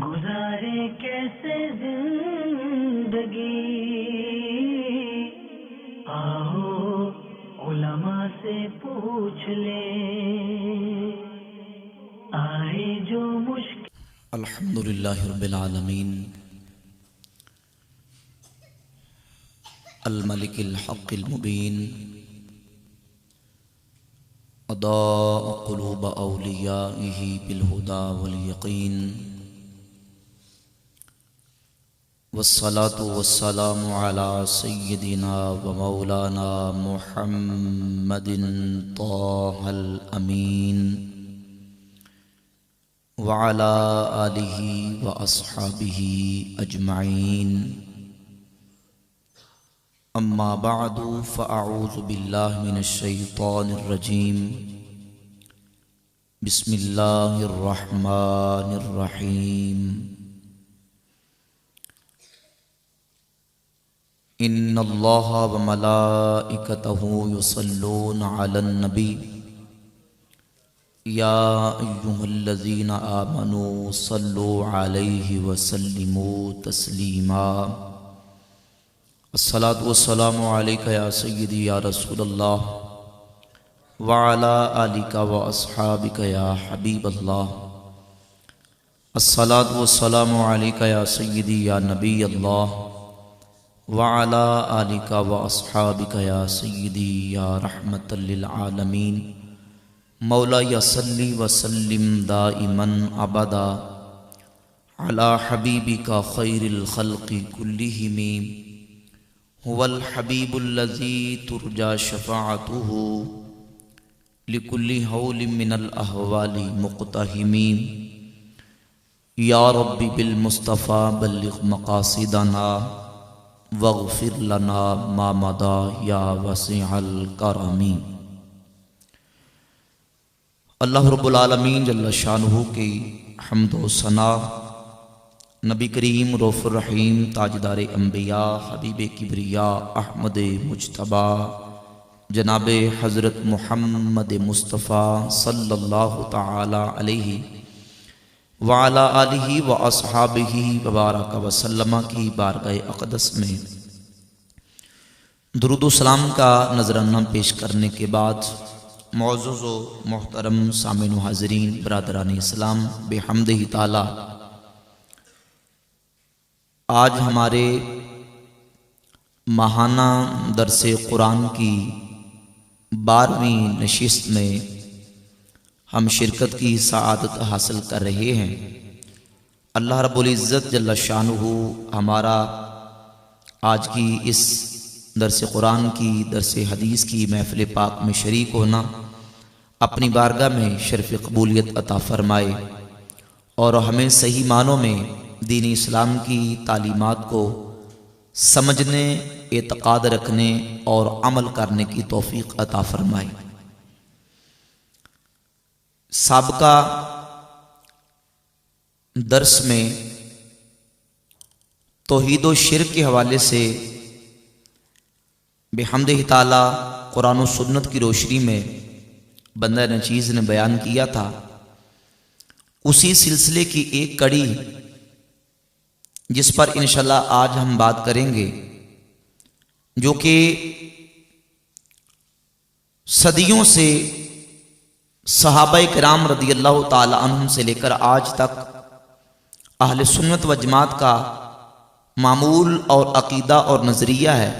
गुजारे कैसे जिंदगी, आओ उलमा से पूछ ले, आए जो मुश्किल। अल्हम्दुलिल्लाहि रब्बिल आलमीन, अल मलिकिल हक़्क़िल मुबीन, अदाअ क़ुलूब औलियाइही बिल हुदा वल यक़ीन, वस्सलातु वस्सलामु अला सय्यिदिना व मौलाना मुहम्मदिन ताहल अमीन व अला आलिहि व अस्हाबिहि अजमाइन। अम्मा बअदु फ़अऊज़ु बिल्लाहि मिनश शैतानिर रजीम। बिस्मिल्लाहिर रहमानिर रहीम। इन्नल्लाहा व मलाइकतहु युसल्लूना अलन नबी या अय्युहल्लज़ीना आमनू सल्लू अलैहि व सल्लिमू तस्लीमा। अस्सलातु वस्सलामु अलैका या सय्यदी या रसूलल्लाह व अला आलिका व अस्हाबिका या हबीबल्लाह। अस्सलातु वस्सलामु अलैका या सय्यदी या नबी अल्लाह व अला आलिका व अस्हाबिका या सय्यदी या रहमतल लिल आलमीन। मौला या सल्ली व सल्लिम दाइमन अबदा अला हबीबिका खैरिल खल्क़ि कुल्लिहिम हुवल हबीबुल्लज़ी तुरजा शफ़ाअतुहु लिकुल्लि हौलिन मिनल अहवालि मुक़्तहिमीन। या रब्बी बिल मुस्तफ़ा बल्लिग़ मक़ासिदना वग़फ़िर लना मा मदा या वसीअल करमी। अल्लाह रब्बुल आलमीन जल्ल शानुहु की हम्द व सना, नबी करीम रऊफ़ुर रहीम ताजदार अंबिया हबीब किबरिया अहमद मुज्तबा जनाब हज़रत मुहम्मद मुस्तफ़ा सल्लल्लाहु ताला अलैहि व अला आलिहि व अस्हाबिहि व बारक व सल्लम की बारगाह अक़दस में दुरूद व सलाम का नजराना पेश करने के बाद मौजूज़ व मोहतरम सामिन व हाज़रीन बरादरान इस्लाम, बेहम्दिही ताला आज हमारे माहाना दरसे कुरान की 12वीं नशिस्त में हम शिरकत की सआदत हासिल कर रहे हैं। अल्लाह रब्बुल इज़्ज़त जल्ल शानुहु हमारा आज की इस दरसे कुरान की दरसे हदीस की महफ़िल पाक में शरीक होना अपनी बारगाह में शर्फ़ कबूलियत अता फ़रमाए और हमें सही मानों में दीन इस्लाम की तालीमात को समझने, एतक़ाद रखने और अमल करने की तौफ़ीक़ अता फ़रमाए। साबका दर्स में तौहीद व शिर्क के हवाले से बेहम्दिही ताला कुरान व सुन्नत की रोशनी में बंदा नचीज़ ने बयान किया था। उसी सिलसिले की एक कड़ी जिस पर इंशाअल्लाह आज हम बात करेंगे, जो कि सदियों से सहाबाए किराम रज़ियल्लाहु ताला अन्हुम से लेकर आज तक अहले सुन्नत व जमात का मामूल और अकीदा और नज़रिया है।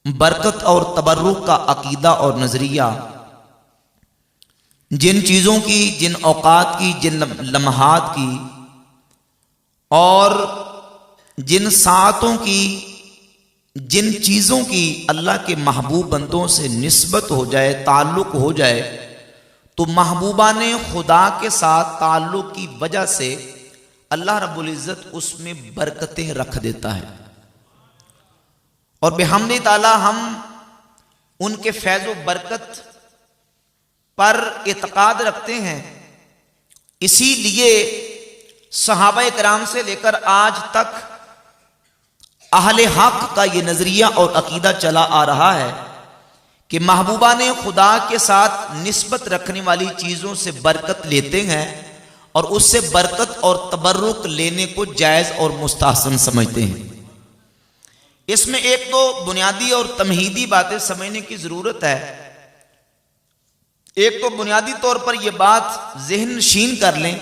बरकत और तबर्रुक का अकीदा और नज़रिया जिन चीज़ों की, जिन औकात की, जिन लम्हात की और जिन सातों की, जिन चीज़ों की अल्लाह के महबूब बंदों से निस्बत हो जाए, ताल्लुक़ हो जाए, तो महबूबान खुदा के साथ ताल्लुक़ की वजह से अल्लाह रब्बुल इज़्ज़त उसमें बरकतें रख देता है। और बेहम्दिही ताला हम उनके फैज़ व बरकत पर एतक़ाद रखते हैं। इसीलिए सहाबाए किराम से लेकर आज तक अहले हक का ये नज़रिया और अकीदा चला आ रहा है कि महबूबा ने खुदा के साथ निस्बत रखने वाली चीज़ों से बरकत लेते हैं और उससे बरकत और तबर्रुक लेने को जायज़ और मुस्तहसन समझते हैं। इसमें एक तो बुनियादी और तमहीदी बातें समझने की ज़रूरत है। एक तो बुनियादी तौर पर यह बात ज़हन नशीन कर लें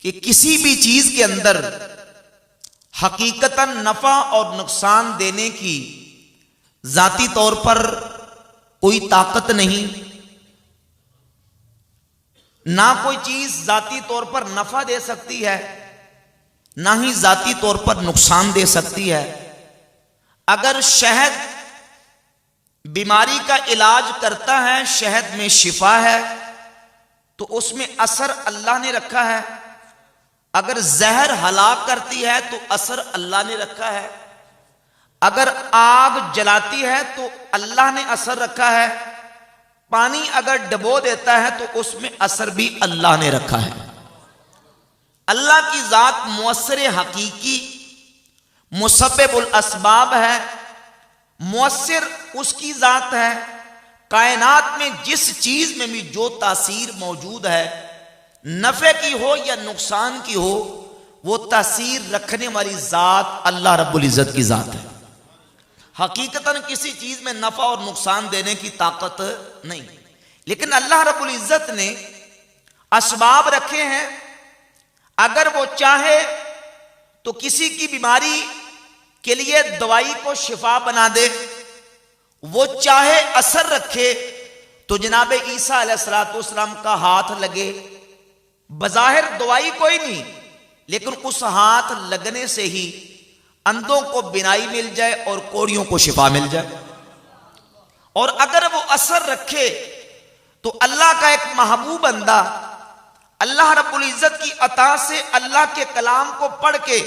कि किसी भी चीज़ के अंदर हकीकतन नफ़ा और नुकसान देने की जाती तौर पर कोई ताकत नहीं, ना कोई चीज जाती तौर पर नफा दे सकती है, ना ही जाती तौर पर नुकसान दे सकती है। अगर शहद बीमारी का इलाज करता है, शहद में शिफा है, तो उसमें असर अल्लाह ने रखा है। अगर जहर हलाक करती है तो असर अल्लाह ने रखा है। अगर आग जलाती है तो अल्लाह ने असर रखा है। पानी अगर डबो देता है तो उसमें असर भी अल्लाह ने रखा है। अल्लाह की जात मुअस्सिर हकीकी मुसब्बिबुल असबाब है। मुअस्सिर उसकी जात है। कायनात में जिस चीज में भी जो तासीर मौजूद है, नफे की हो या नुकसान की हो, वो तासीर रखने वाली जात अल्लाह रब्बुल इज्जत की जात है। हकीकतन किसी चीज में नफा और नुकसान देने की ताकत नहीं, लेकिन अल्लाह रब्बुल इज्जत ने असबाब रखे हैं। अगर वो चाहे तो किसी की बीमारी के लिए दवाई को शिफा बना दे, वो चाहे असर रखे तो जनाब ईसा अलैहिस्सलाम का हाथ लगे। बज़ाहिर दवाई कोई नहीं, लेकिन उस हाथ लगने से ही अंधों को बिनाई मिल जाए और कोड़ियों को शिफा मिल जाए। और अगर वो असर रखे तो अल्लाह का एक महबूब बंदा अल्लाह रब्बुल इज्जत की अता से अल्लाह के कलाम को पढ़ के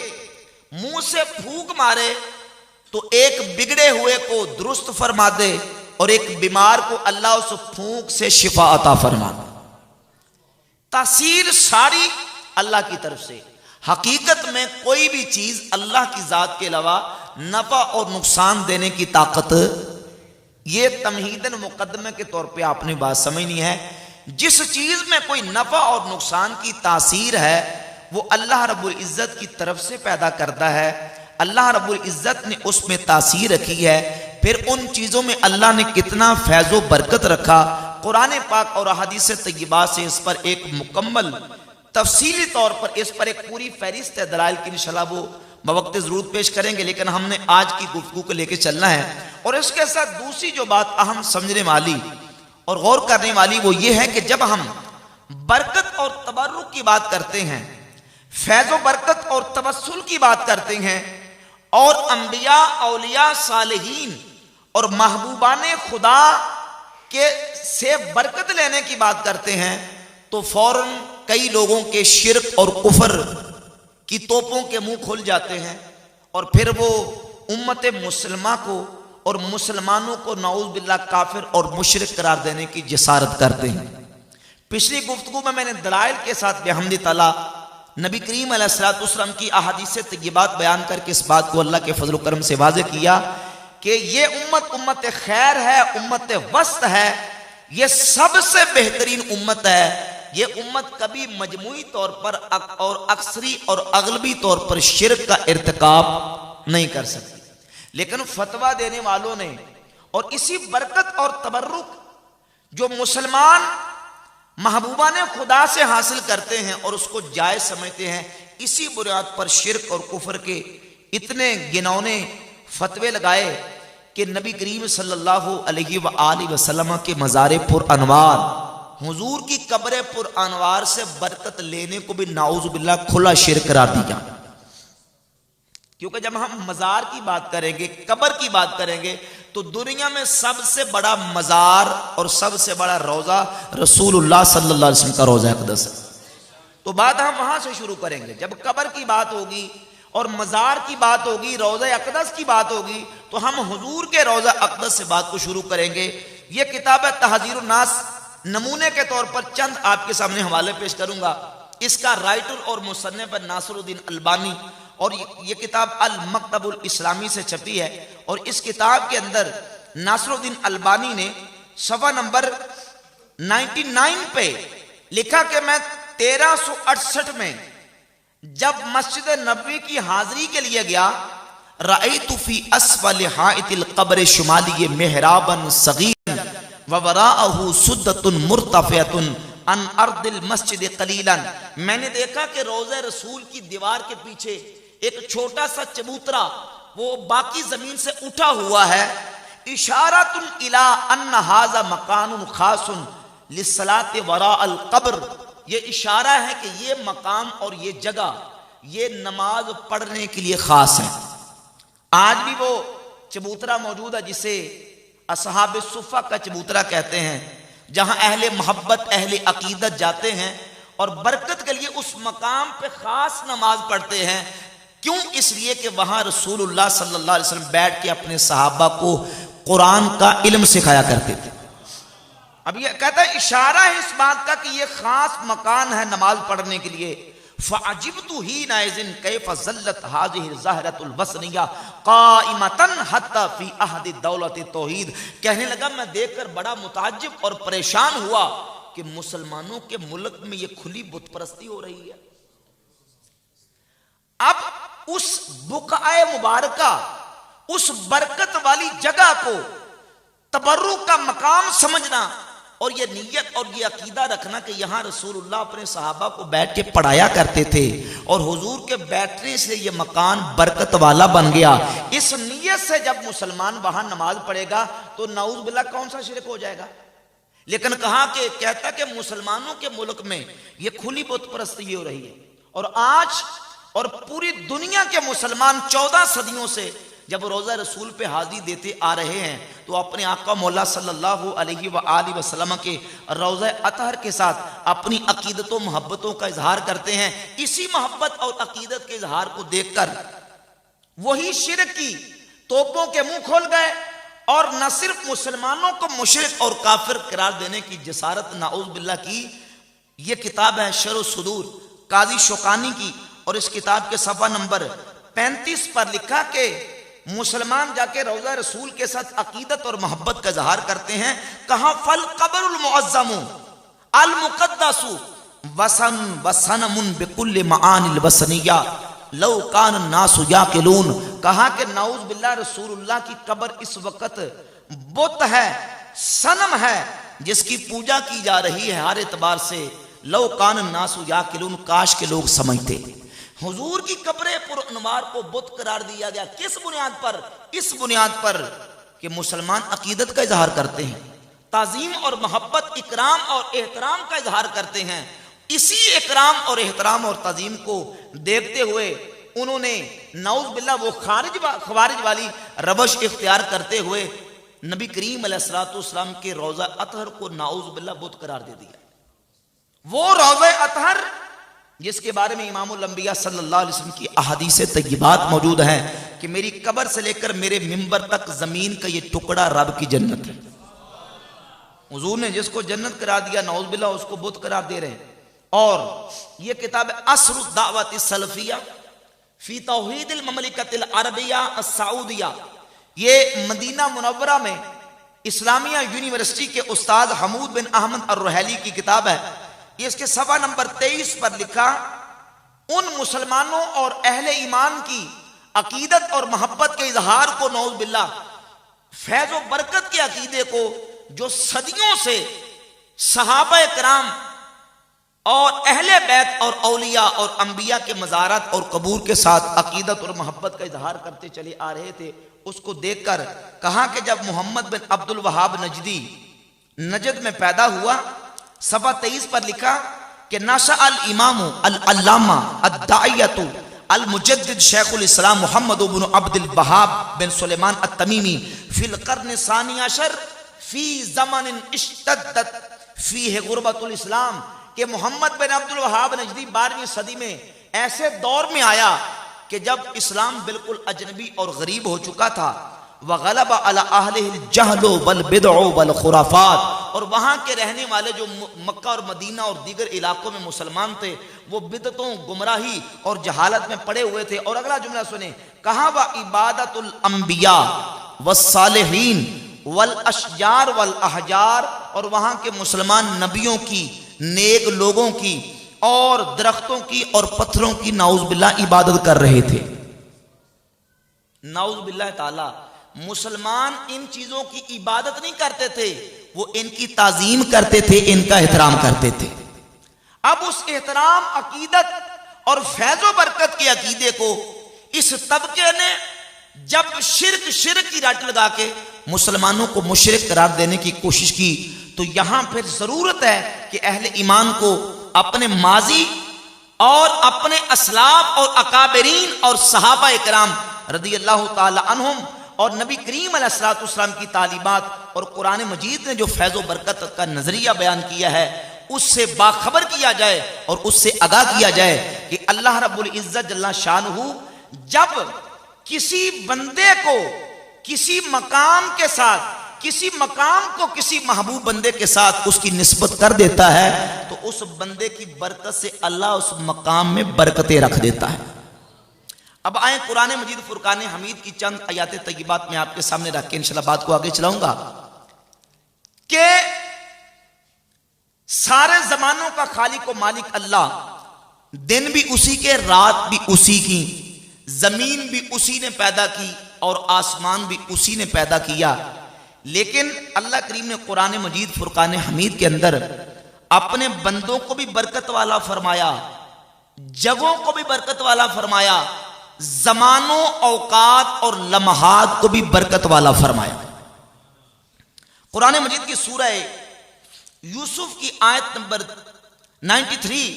मुंह से फूंक मारे तो एक बिगड़े हुए को दुरुस्त फरमा दे और एक बीमार को अल्लाह उस फूंक से शिफा अता फरमा दे। तासीर सारी अल्लाह की तरफ से। हकीकत में कोई भी चीज अल्लाह की जात के अलावा नफा और नुकसान देने की ताकत, ये तमहीदन मुकदमे के तौर पे आपने बात समझनी है। जिस चीज में कोई नफा और नुकसान की तासीर है वो अल्लाह रब्बुल इज्जत की तरफ से पैदा करता है। अल्लाह रब्बुल इज्जत ने उसमें तासीर रखी है। फिर उन चीजों में अल्लाह ने कितना फैज़ो बरकत रखा। कुरान पाक और अहादीस तय्यबा से इस पर एक मुकम्मल तफसीली तौर पर इस पर एक पूरी फहरिस्त है दलाइल की। इंशाअल्लाह वो बवक्त ज़रूर पेश करेंगे, लेकिन हमने आज की गुफ्तगू को लेकर चलना है। और इसके साथ दूसरी जो बात अहम समझने वाली और गौर करने वाली वो ये है कि जब हम बरकत और तबर्रुक की बात करते हैं, फैज़ो बरकत और तवस्सुल की बात करते हैं, और अंबिया औलिया सालिहीन और महबूबाने खुदा के से बरकत लेने की बात करते हैं, तो फौरन कई लोगों के शिर्क और कुफर की तोपों के मुंह खुल जाते हैं और फिर वो उम्मत मुसलमा को और मुसलमानों को नाउज़ बिल्लाह काफिर और मुशरिक करार देने की जसारत करते हैं। पिछली गुफ्तगू में मैंने दलाइल के साथ बिहम्दि ताला नबी करीम अलैहिस्सलाम की अहादीस तय्यबात बयान करके इस बात को अल्लाह के फजल करम से वाज़ेह किया कि ये उम्मत खैर है, उम्मत वस्त है, ये सबसे बेहतरीन उम्मत है। ये उम्मत कभी मजमूई तौर पर और अक्सरी और अगलबी तौर पर शिर्क का इर्तिकाब नहीं कर सकती। लेकिन फतवा देने वालों ने और इसी बरकत और तबर्रुक जो मुसलमान महबूबा ने खुदा से हासिल करते हैं और उसको जायज समझते हैं, इसी बुनियाद पर शिर्क और कुफर के इतने गिनौने फतवे लगाए कि नबी करीम सल्लल्लाहु अलैहि वसल्लम के मज़ार पुर अनवार, हुजूर की कब्र पुर अनवार से बरकत लेने को भी नाउज़ बिल्लाह खुला शिर्क करार दिया। क्योंकि जब हम मज़ार की बात करेंगे, कब्र की बात करेंगे, तो दुनिया में सबसे बड़ा मज़ार और सबसे बड़ा रोज़ा रसूलुल्लाह सल्लल्लाहु अलैहि वसल्लम का रोज़ा अक़दस है। तो बात हम वहां से शुरू करेंगे। जब कब्र की बात होगी और मज़ार की बात होगी, रोज़ा अक़दस की बात होगी, तो हम हुजूर के रोज़ा अक़दस से बात को शुरू करेंगे। ये किताब है तहज़ीरुन नास, नमूने के तौर पर चंद आपके सामने हवाले पेश करूंगा। इसका राइटर और मुसन्निफ नासिरुद्दीन अलबानी, और ये किताब अल मकतबुल इस्लामी से छपी है। और इस किताब के अंदर नासरुद्दीन अलबानी ने सफ़ा नंबर 99 पे लिखा कि मैं 1368 में जब मस्जिद नबवी की हाजिरी के लिए गया, रअयतु फी अस्फल हाइतिल क़ब्र शुमाली मेहराबन सगीरन व वराअहु सुद्दतुन मुर्तफ़िअतुन अन अर्दिल मस्जिद क़लीलन। मैंने देखा कि रोज़े रसूल की दीवार के पीछे एक छोटा सा चबूतरा वो बाकी जमीन से उठा हुआ है। इशारतुन इला अन्न हाज़ा मकानुन खासुन लिस्सलाति वराअल क़ब्र, ये इशारा है कि ये मकाम और ये जगह ये नमाज पढ़ने के लिए खास है। आज भी वो चबूतरा मौजूद है जिसे असहाब सुफ़ा का चबूतरा कहते हैं, जहां अहले मोहब्बत अहले अकीदत जाते हैं और बरकत के लिए उस मकाम पे खास नमाज पढ़ते हैं। क्यों? इसलिए कि वहां रसूलुल्लाह सल्लल्लाहु अलैहि वसल्लम बैठ के अपने सहाबा को कुरान का इल्म सिखाया करते थे। अब ये कहता है इशारा है इस बात का कि ये खास मकान है नमाज पढ़ने के लिए। फ़अजिब्तु हीना इज़िन कैफ़ ज़ल्लत हाज़िहि ज़हरतुल वसनिया क़ाइमतन हत्ता फ़ी अहद दौलत तौहीद। कहने लगा मैं देखकर बड़ा मुताज्जिब और परेशान हुआ कि मुसलमानों के मुल्क में ये खुली बुत परस्ती हो रही है। अब उस बुक़ाए मुबारका, उस बरकत वाली जगह को तबर्रुक का मकाम समझना और ये नीयत और ये अकीदा रखना कि यहाँ रसूलुल्लाह अपने सहाबा को बैठ के पढ़ाया करते थे और हुजूर के बैठने से ये मकान बरकत वाला बन गया। इस नीयत से जब मुसलमान वहां नमाज पढ़ेगा तो नाउज़ बिल्लाह कौन सा शिरक हो जाएगा। लेकिन कहा कि कहता कि मुसलमानों के मुल्क में ये खुली बुत परस्ती हो रही है और आज और पूरी दुनिया के मुसलमान 14 सदियों से जब रोज़ा रसूल पे हाजिरी देते आ रहे हैं तो अपने आका मौला सल्लल्लाहु अलैहि व आलिहि वसल्लम के रोज़ा अतहर के साथ अपनी अकीदतों मोहब्बतों का इजहार करते हैं। इसी मोहब्बत और अकीदत के इजहार को देखकर वही शिरक की तोपों के मुंह खोल गए और न सिर्फ मुसलमानों को मुशरिक और काफिर करार देने की जसारत नाउज़ बिल्लाह की। यह किताब है शरह सुदूर काजी शौकानी की और इस किताब के सफ़ा नंबर 35 पर लिखा कि मुसलमान जाके रोज़ा रसूल के साथ अकीदत और मोहब्बत का इजहार करते हैं। कहा फल क़ब्रुल मुअज़्ज़मु अल मुक़द्दसु वसन वसनमुन बिकुल्लि मआनिल वसनिया लौ कान नासु याक़िलून। कहा कि नाउज़ बिल्लाह रसूलुल्लाह की कब्र इस वक्त बुत है, सनम है जिसकी पूजा की जा रही है हर एतबार से। लौ कान नासु याक़िलून, काश के लोग समझते। हुजूर की कब्र पुरअनवार को बुत करार दिया गया। किस बुनियाद पर? इस बुनियाद पर कि मुसलमान अकीदत का इजहार करते हैं, ताज़ीम और मोहब्बत, इकराम और एहतराम का इजहार करते हैं। इसी इकराम और एहतराम और ताज़ीम को देखते हुए उन्होंने नाउज़ बिल्लाह वो खवारिज वाली रवश इख्तियार करते हुए नबी करीम अलैहिस्सलातु वस्सलाम के रोज़ा अतहर को नाउज़ बिल्लाह बुत करार दे दिया। वो रोज़ा अतहर जिसके बारे में इमामुल अंबिया सल्लल्लाहु अलैहि वसल्लम की अहादीस तय्यबात मौजूद हैं कि मेरी कब्र से लेकर मेरे मिंबर तक जमीन का ये टुकड़ा रब की जन्नत है। हुजूर ने जिसको जन्नत करा दिया नाउज़ बिल्लाह उसको बुत करार दे रहे हैं। और ये किताब असरुद दावत सलफिया फी तौहीदिल ममलिकतिल अरबिया अस्साउदिया, ये मदीना मुनव्वरा में इस्लामिया यूनिवर्सिटी के उस्ताद हमूद बिन अहमद अर्रुहैली की किताब है। इसके सफ़ा नंबर 23 पर लिखा उन मुसलमानों और अहले ईमान की अकीदत और मोहब्बत के इजहार को नाउज़ बिल्लाह फैज़ व बरकत के अकीदे को जो सदियों से सहाबा किराम और अहले बैत और औलिया और अंबिया के मज़ारत और कबूर के साथ अकीदत और मोहब्बत का इजहार करते चले आ रहे थे, उसको देखकर कहा कि जब मोहम्मद बिन अब्दुल वहाब नजदी नजद में पैदा हुआ, सफ़ा 23 पर लिखा कि नशा अल इमामु अल अल्लामा अद्दाइयतु अल मुजद्दिद शेखुल इस्लाम मोहम्मद बिन अब्दुल वहाब बिन सुलेमान अत-तमीमी फिल कर्न सानी अशर फी ज़मानिन इश्तद्दत फीह गुरबतुल इस्लाम, कि मोहम्मद बिन अब्दुल वहाब नजदी 12वीं सदी में ऐसे दौर में आया कि जब इस्लाम बिल्कुल अजनबी और गरीब हो चुका था। वग़लबा अला अहलिल जहलो वल बिदअ वल खुराफात, और वहाँ के रहने वाले जो मक्का और मदीना और दीगर इलाकों में मुसलमान थे वो बिदतों, गुमराही और जहालत में पड़े हुए थे। और अगला जुमला सुने, कहा व इबादतुल अंबिया व सालिहीन वल अशजार वल अहजार, और वहां के मुसलमान नबियों की, नेक लोगों की और दरख्तों की और पत्थरों की नाउज़ुबिल्लाह इबादत कर रहे थे। नाउज़ुबिल्लाह ताला, मुसलमान इन चीजों की इबादत नहीं करते थे, वो इनकी ताजीम करते थे, इनका एहतराम करते थे। अब उस एहतराम, अकीदत और फैज़ो बरकत के अकीदे को इस तबके ने जब शिर्क की रट लगा के मुसलमानों को मुशरिक करार देने की कोशिश की, तो यहां फिर जरूरत है कि अहले ईमान को अपने माजी और अपने असलाफ और अकाबरीन और सहाबा इकराम रदियल्लाहु ताला अन्हुम और नबी करीम अलैहिस्सलाम की तालीमात और कुरान मजीद ने जो फैज़ो बरकत का नजरिया बयान किया है, उससे बाखबर किया जाए और उससे आगाह किया जाए कि अल्लाह रब्बुल इज्जत जल्ला शानहू जब किसी बंदे को किसी मकाम के साथ, किसी मकाम को किसी महबूब बंदे के साथ उसकी निस्बत कर देता है, तो उस बंदे की बरकत से अल्लाह उस मकाम में बरकतें रख देता है। अब आए कुरान मजीद फुरकान हमीद की चंद आयात तय्यबात में आपके सामने रख के इंशाल्लाह बात को आगे चलाऊंगा कि सारे जमानों का खालिक व मालिक अल्लाह, दिन भी उसी के, रात भी उसी की, जमीन भी उसी ने पैदा की और आसमान भी उसी ने पैदा किया। लेकिन अल्लाह करीम ने कुरान मजीद फुरकान हमीद के अंदर अपने बंदों को भी बरकत वाला फरमाया, जगहों को भी बरकत वाला फरमाया, जमानों, औकात और लम्हात को भी बरकत वाला फरमाया। कुरान मजीद की सूरह यूसुफ की आयत नंबर 93,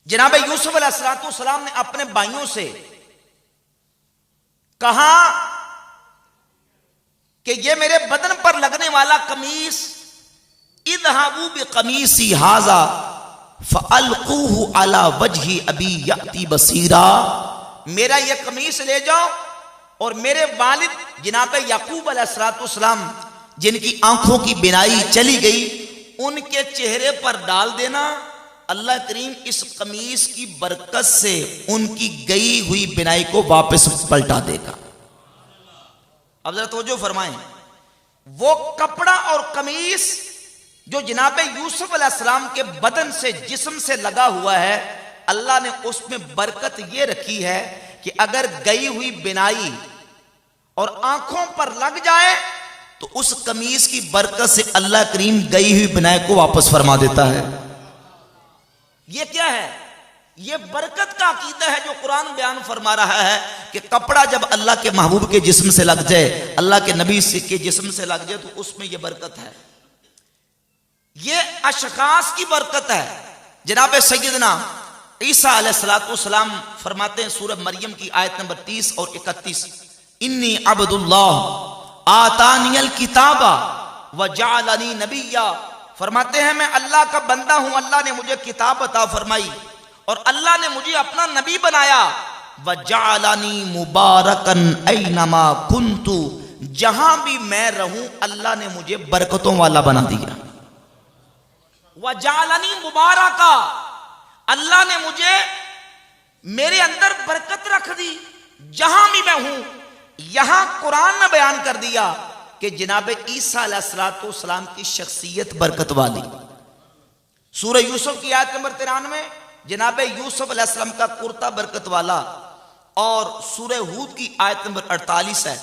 जनाब यूसुफ अलैहिस्सलाम ने अपने भाइयों से कहा कि ये मेरे बदन पर लगने वाला कमीज, इज़हाबू बिक़मीसी हाज़ा फ़अल्क़ूहु अला वजहि अबी यअती बसीरा, मेरा ये कमीज ले जाओ और मेरे वालिद जनाब याकूब अलैहिस्सलाम जिनकी आंखों की बिनाई चली गई, उनके चेहरे पर डाल देना। अल्लाह करीम इस कमीज की बरकत से उनकी गई हुई बिनाई को वापस पलटा देगा। अब जरा तवज्जो फरमाएं, वो कपड़ा और कमीज जो जनाब यूसुफ अलैहिस्सलाम के बदन से, जिस्म से लगा हुआ है, अल्लाह ने उसमें बरकत ये रखी है कि अगर गई हुई बिनाई और आंखों पर लग जाए तो उस कमीज की बरकत से अल्लाह करीम गई हुई बिनाई को वापस फरमा देता है। ये क्या है? ये बरकत का अकीदा है जो कुरान बयान फरमा रहा है कि कपड़ा जब अल्लाह के महबूब के जिस्म से लग जाए, अल्लाह के नबी के जिस्म से लग जाए, तो उसमें यह बरकत है। ये अशखास की बरकत है। जनाब सैयदना ईसा अलैहिस्सलाम फरमाते हैं सूरह मरियम की आयत नंबर 30 और 31, इन्नी अब्दुल्लाह आतानियल किताबा व जअलनी नबिय्या, फरमाते हैं मैं अल्लाह का बंदा हूं, अल्लाह ने मुझे किताब अता फरमाई और अल्लाह ने मुझे अपना नबी बनाया। व जअलनी मुबारकन ऐनमा कुन्तु, जहां भी मैं रहूं अल्लाह ने मुझे बरकतों वाला बना दिया। व जअलनी मुबारका, अल्लाह ने मुझे, मेरे अंदर बरकत रख दी जहां भी मैं हूं। यहां कुरान ने बयान कर दिया कि जनाब ईसा अलैहिस्सलाम की शख्सियत बरकत वाली। सूरह यूसुफ की आयत नंबर 93 जनाब यूसुफ अलैहिस्सलाम का कुर्ता बरकत वाला, और सूरह हूद की आयत नंबर 48 है,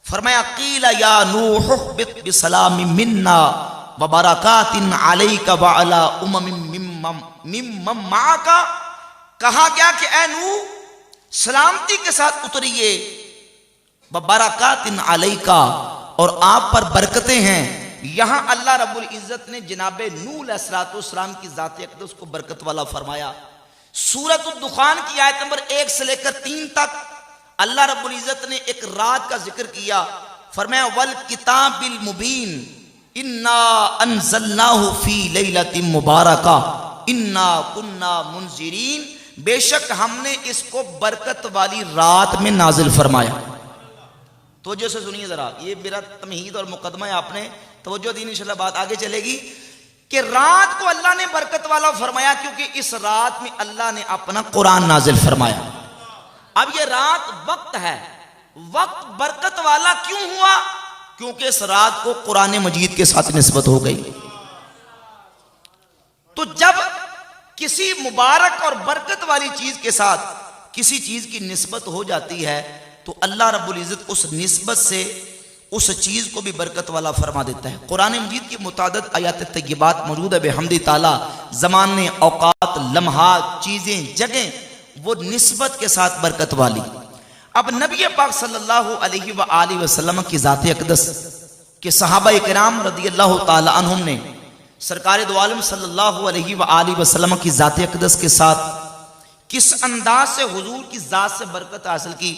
फरमाया कीला या नूह बित बिसलाम मिन्ना व बरकातिन अलैका व अला उम्मम मिम्मम माका, कहा गया कि ऐ नूह सलामती के साथ उतरिए, व बरकातिन अलैका, और आप पर बरकतें हैं। यहां अल्लाह रब्बुल इज्जत ने जनाब नूह अलैहिस्सलाम की जात अक़दस को बरकत वाला फरमाया। सूरत दुखान की आयत नंबर 1 से लेकर 3 तक अल्लाह रब्बुल इज्जत ने एक रात का जिक्र किया, फरमाया वल किताबिल मुबीन इन्ना अंज़लनाहु फी लैलतिन मुबारका इन्ना कुन्ना मुनज़िरीन, बेशक हमने इसको बरकत वाली रात में नाजिल फरमाया। तवज्जो से सुनिए जरा, ये मेरा तमहीद और मुकदमा है, आपने तवज्जो दी, इंशाल्लाह बात आगे चलेगी कि रात को अल्लाह ने बरकत वाला फरमाया क्योंकि इस रात में अल्लाह ने अपना कुरान नाजिल फरमाया। अब ये रात वक्त है, वक्त बरकत वाला क्यों हुआ? क्योंकि इस रात को कुरान मजीद के साथ निस्बत हो गई। तो जब किसी मुबारक और बरकत वाली चीज के साथ किसी चीज की निस्बत हो जाती है तो अल्लाह रब्बुल इज्जत उस निस्बत से उस चीज को भी बरकत वाला फरमा देता है। कुरान मजीद की मुतादिद आयात तय्यबात मौजूद है बेहम्दि ताला, ज़माने, औकात, लम्हात, चीजें, जगह वो निस्बत के साथ बरकत वाली। अब नबी पाक सल्लल्लाहु अलैहि व आलिहि वसल्लम की ज़ात अक़दस के सहाबा इकराम रदियल्लाहु ताला अन्हुम ने सरकार दो आलम सल्लल्लाहु अलैहि व आलिहि वसल्लम की ज़ात अक़दस के साथ किस अंदाज से हुजूर की ज़ात से बरकत हासिल की।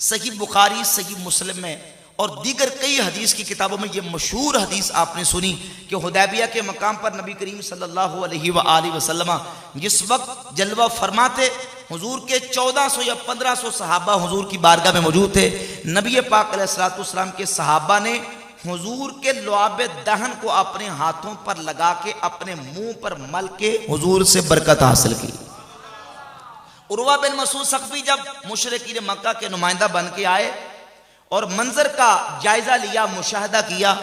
सही बुखारी, सही मुस्लिम में और दीगर कई हदीस की किताबों में ये मशहूर हदीस आपने सुनी कि हुदैबिया के मकाम पर नबी करीम सल्लल्लाहु अलैहि व आलिहि वसल्लम जिस वक्त जलवा फरमाते, हुजूर के 1400 या 1500 सहाबा हुजूर की बारगाह में मौजूद थे। नबी पाक अलैहिस्सलातु वस्सलाम के सहाबा ने हुजूर के लुआब दहन को अपने हाथों पर लगा के अपने मुंह पर मल के हुजूर से बरकत हासिल की। उर्वा बिन मसूद सख्फी जब मुशरिकीन मक्का के नुमाइंदा बन के आए और मंजर का जायजा लिया, मुशाहदा किया,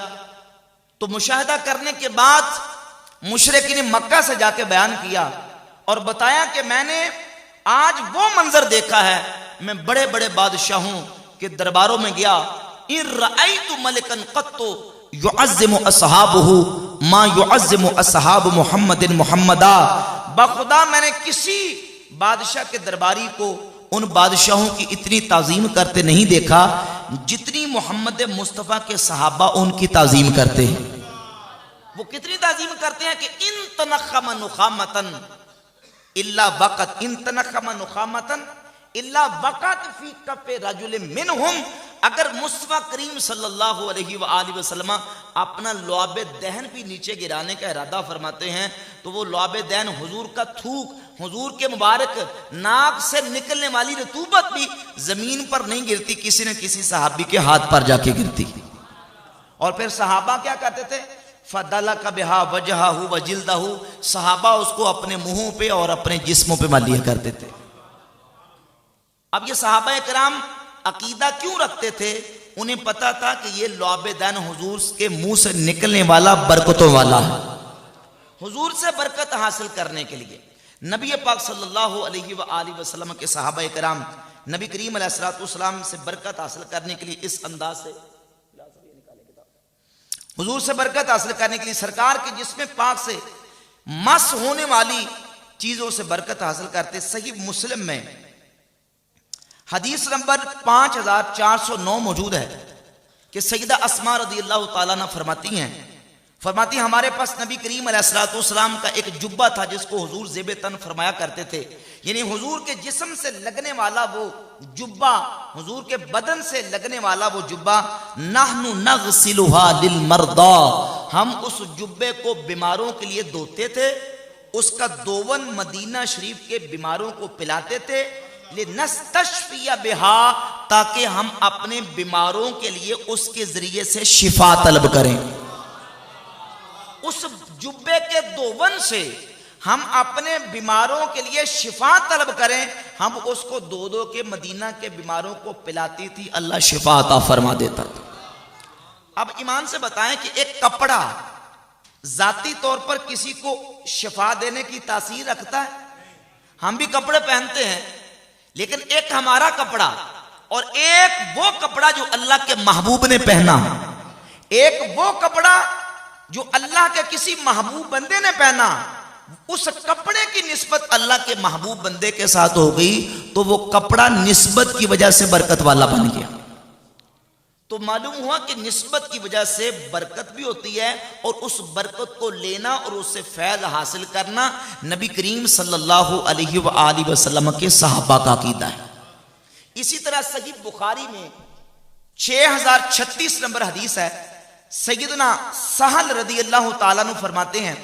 तो मुशाहदा करने के बाद मुशरिकीन मक्का से जाके बयान किया और बताया कि मैंने आज वो मंजर देखा है, मैं बड़े बड़े बादशाहों के दरबारों में गया, इन रअयतु मलिकन क़त्तु युअज़्ज़िमु अस्हाबहु मा युअज़्ज़िमु अस्हाब मुहम्मदिन मुहम्मदा, बखुदा मैंने किसी बादशाह के दरबारी को उन बादशाहों की इतनी ताजीम करते नहीं देखा जितनी मोहम्मद मुस्तफ़ा के सहाबा उनकी ताजीम करते हैं। वो कितनी ताजीम करते हैं कि इन तनख़म नुख़ामतन इल्ला वक़त, इन तनख़म नुख़ामतन इल्ला वक़त फी कफ़े रजुल मिनहुम, अगर मुस्तफ़ा करीम सल्लल्लाहु अलैहि व आलिहि वसल्लम अपना लुआब दहन भी नीचे गिराने का इरादा फरमाते हैं तो वो लुआब दहन हुजूर का थूक, हुजूर के मुबारक नाक से निकलने वाली रतूबत भी जमीन पर नहीं गिरती, किसी न किसी सहाबी के हाथ पर जाके गिरती। और फिर सहाबा क्या कहते थे, फदला का बिहा वजहहु व जिल्दहु, सहाबा उसको अपने मुंहों पे और अपने जिस्मों पे मलिया करते थे। अब ये सहाबा इकराम अकीदा क्यों रखते थे, उन्हें पता था कि ये लुआब दहन हुजूर के मुंह से निकलने वाला बरकतों वाला है। हुजूर से बरकत हासिल करने के लिए नबी पाक सल्लल्लाहु अलैहि व आलिहि वसल्लम के सहाबा इकराम नबी करीम अलैहिस्सलातु वस्सलाम से बरकत हासिल करने के लिए इस अंदाज से, हुजूर से बरकत हासिल करने के लिए सरकार के जिस्म पाक से मस होने वाली चीजों से बरकत हासिल करते। सही मुस्लिम में हदीस नंबर 5409 मौजूद है कि सैयदा अस्मा रज़ियल्लाहु ताला अन्हा फरमाती हमारे पास नबी करीम अलैहिस्सलातु वस्सलाम का एक जुब्बा था जिसको हुजूर ज़ेब तन फरमाया करते थे, यानी हुजूर के जिस्म से लगने वाला वो जुब्बा, हुजूर के बदन से लगने वाला वो जुब्बा, नहनु नग़सिलुहा लिल मर्दा, हम उस जुब्बे को बीमारों के लिए धोते थे, उसका दोवन मदीना शरीफ के बीमारों को पिलाते थे, लिनस्तशफिया बिहा, ताकि हम अपने बीमारों के लिए उसके जरिए से शिफा तलब करें। उस जुब्बे के दोवन से हम अपने बीमारों के लिए शिफा तलब करें। हम उसको दो दो के मदीना के बीमारों को पिलाती थी, अल्लाह शिफा अता फरमा देता था। अब ईमान से बताएं कि एक कपड़ा जाती तौर पर किसी को शिफा देने की तासीर रखता है। हम भी कपड़े पहनते हैं, लेकिन एक हमारा कपड़ा और एक वो कपड़ा जो अल्लाह के महबूब ने पहना, एक वो कपड़ा जो अल्लाह के किसी महबूब बंदे ने पहना, उस कपड़े की निस्बत अल्लाह के महबूब बंदे के साथ हो गई तो वो कपड़ा निस्बत की वजह से बरकत वाला बन गया। तो मालूम हुआ कि निस्बत की वजह से बरकत भी होती है और उस बरकत को लेना और उससे फैज़ हासिल करना नबी करीम सल्लल्लाहु अलैहि व आलिहि वसल्लम के सहाबा का अकीदा है। इसी तरह सही बुखारी में 6036 नंबर हदीस है, सैयदना सहल रज़ियल्लाहु ताला अन्हु फरमाते हैं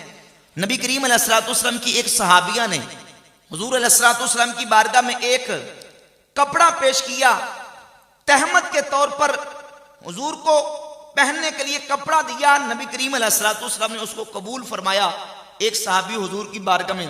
नबी करीम अलैहिस्सलातु वस्सलाम की एक सहाबिया ने हुजूर अलैहिस्सलातु वस्सलाम की बारगाह में एक कपड़ा पेश किया, तहमत के तौर पर हुजूर को पहनने के लिए कपड़ा दिया। नबी करीम अलैहिस्सलातु वस्सलाम ने उसको कबूल फरमाया। एक सहाबी हुजूर की बारगाह में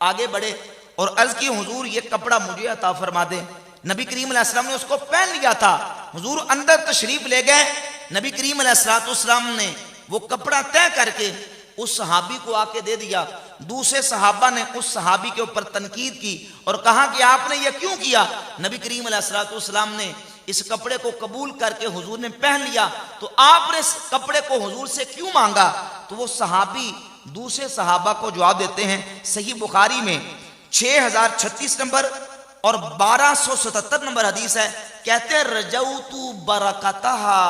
आगे बढ़े और अर्ज की हुजूर ये कपड़ा मुझे अता फरमा दे। नबी करीम अलैहिस्सलाम ने उसको पहन लिया था। हुजूर अंदर तशरीफ ले गए, नबी करीम अलैहिस्सलाम ने वो कपड़ा तय करके उस सहाबी को आके दे दिया। दूसरे सहाबा ने उस सहाबी के ऊपर तनकीद की और कहा कि आपने ये क्यों किया। नबी करीम अलैहिस्सलाम ने इस कपड़े को कबूल करके हुजूर ने पहन लिया, तो आपने इस कपड़े को हुजूर से क्यों मांगा। तो वो सहाबी दूसरे सहाबा को जवाब देते हैं, सही बुखारी में 6036 नंबर और 1277 नंबर हदीस है। कहते हैं रजौतु बरकतहा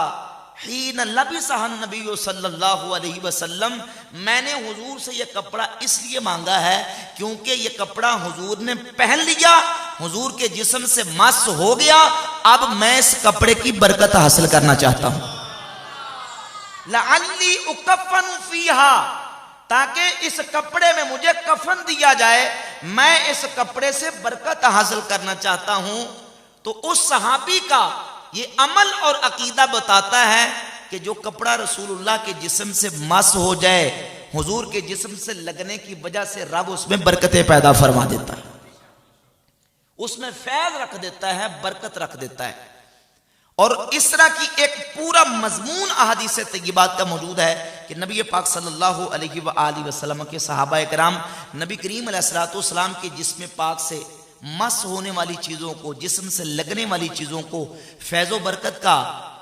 हीन लबिसहन नबी सल्लल्लाहु अलैहि वसल्लम, मैंने हुजूर से यह कपड़ा इसलिए मांगा है क्योंकि यह कपड़ा हुजूर ने पहन लिया, हुजूर के जिस्म से मस हो गया, अब मैं इस कपड़े की बरकत हासिल करना चाहता हूं। लअल्ली उकफ़न फीहा, ताकि इस कपड़े में मुझे कफन दिया जाए, मैं इस कपड़े से बरकत हासिल करना चाहता हूं। तो उस सहाबी का ये अमल और अकीदा बताता है कि जो कपड़ा रसूलुल्लाह के जिस्म से मस हो जाए, हुजूर के जिस्म से लगने की वजह से रब उसमें बरकतें पैदा फरमा देता है, उसमें फैज रख देता है, बरकत रख देता है। और इस तरह की एक पूरा मजमून अहादीस तय्यबात का मौजूद है कि नबी पाक सल्लल्लाहु अलैहि वसल्लम के सहाबा इकराम नबी करीम अलैहिस्सलाम के जिस्म पाक से मस होने वाली चीजों को, जिस्म से लगने वाली चीजों को फैज़ो बरकत का,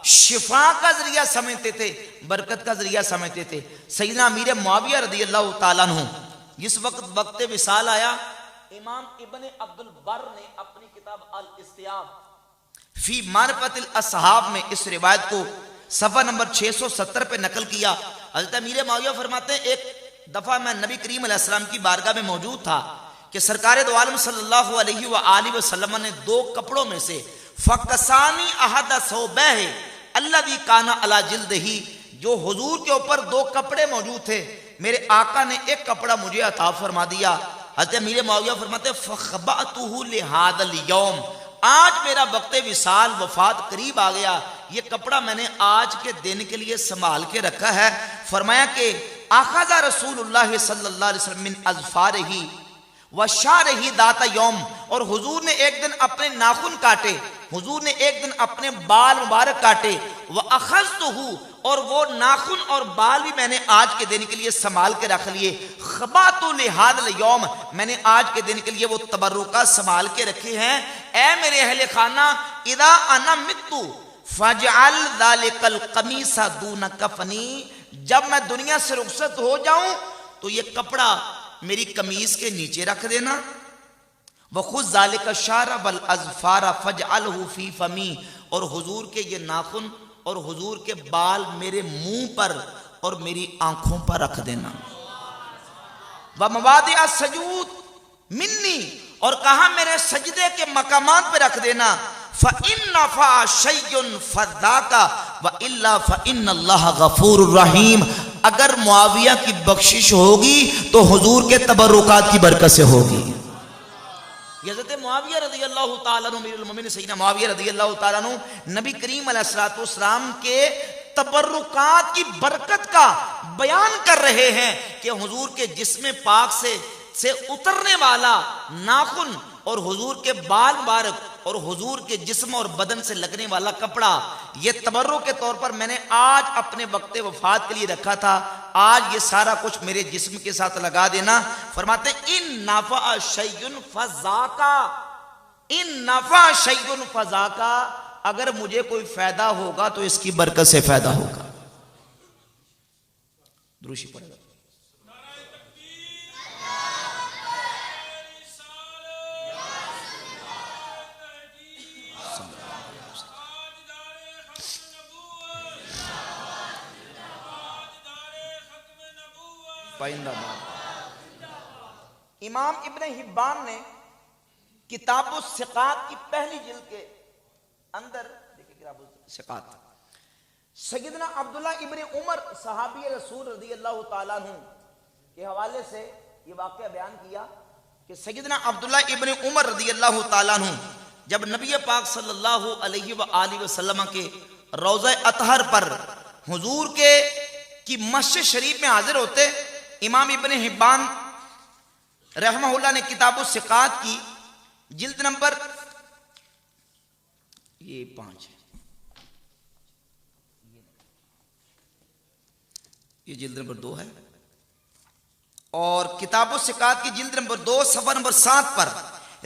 शिफा का जरिया समझते थे, बरकत का जरिया समझते थे। सैयदना अमीर मुआविया रज़ियल्लाहु ताला अन्हु जिस वक्त विसाल आया, इमाम इब्न अब्दुल बर ने अपनी किताब अल इस्तियाब फी मारिफतिल अस्हाब में इस रिवायत को सफ़ा नंबर 670 पे नकल किया। हज़रत अमीर मुआविया फरमाते हैं, एक दफा मैं नबी करीम अलैहिस्सलाम की बारगाह में मौजूद था कि सरकार दो आलम सल्लल्लाहु अलैहि वसल्लम ने दो कपड़ों में से फकसानी अहद सौबह अल्लज़ी काना अला जिल्दिही, जो हुजूर के ऊपर दो कपड़े मौजूद थे, मेरे आका ने एक कपड़ा मुझे अता फरमा दिया। हज़रत अमीर मुआविया फरमाते फखबअतुहु लिहादल यौम, आज मेरा वक्त विसाल वफात करीब आ गया, ये कपड़ा मैंने आज के दिन के लिए संभाल के रखा है। फरमाया कि आखज़ा रसूलुल्लाह सल्लल्लाहु अलैहि वसल्लम मिन अज़फारिही व शारही दाता यौम, और हुजूर ने एक दिन अपने नाखून काटे, हुजूर ने एक दिन अपने बाल मुबारक काटे, व अखज़तुहु, और वो नाखून और बाल भी मैंने आज के दिन के लिए संभाल के रख लिए। खबातु लिहादल यौम, मैंने आज के दिन के लिए वो तबर्रुका संभाल के रखे हैं। ए मेरे अहले खाना, इदा अना मित्तु फजअल ज़ालिकल कमीसा दून कफनी, जब मैं दुनिया से रुखसत हो जाऊं तो ये कपड़ा मेरी कमीज के नीचे रख देना। वखुज़ ज़ालिका शारा वल अज़फ़ारा फजअलहु फी फमी, और हुजूर के ये नाखून और हुजूर के बाल मेरे मुंह पर और मेरी आंखों पर रख देना। व मवादिअ सजूद मिन्नी, और कहा मेरे सजदे के मकामात पे रख देना। फ़इन्न फ़ा शैयुन फ़ज़ाका व इल्ला फ़इन्नल्लाह गफ़ूरुर रहीम, अगर मुआविया की बख्शिश होगी तो हुजूर के तबर्रुकात की बरकत से होगी। हज़रत मुआविया रज़ियल्लाहु ताला अन्हु अमीरुल मोमिनीन सैयदना मुआविया रज़ियल्लाहु ताला अन्हु नबी करीम अलैहिस्सलाम के तबर्रुकात की बरकत का बयान कर रहे हैं कि हुजूर के जिस्म पाक से उतरने वाला नाखून और हुजूर के बाल मुबारक और हुजूर के जिस्म और बदन से लगने वाला कपड़ा, ये तबर्रुक के तौर पर मैंने आज अपने वक्त वफात के लिए रखा था, आज ये सारा कुछ मेरे जिस्म के साथ लगा देना। फरमाते इन नफा शैयुन फज़ाका, इन नफा शैयुन फज़ाका, अगर मुझे कोई फायदा होगा तो इसकी बरकत से फायदा होगा। दुरूशी पड़ेगा। इमाम इब्न हिब्बान ने किताबुस सिकात की पहली जिल्द के अंदर देखिए, किताबुस सिकात सैयदना अब्दुल्ला इब्न उमर सहाबी रसूल रज़ियल्लाहु ताला अन्हु के हवाले से ये वाक़या बयान किया कि सैयदना अब्दुल्ला इब्न उमर रज़ियल्लाहु ताला अन्हु जब नबी पाक सल्लल्लाहु अलैहि वसल्लम के रोज़ा अतहर पर हुजूर के की मस्जिद शरीफ में हाजिर होते, इमाम इब्न हिब्बान रहमहुल्लाह ने किताबुस सिकात की जिल्द नंबर ये 5 ये जिल्द नंबर 2 है। और किताबुस सिकात की जिल्द नंबर 2 सफ़ा नंबर 7 पर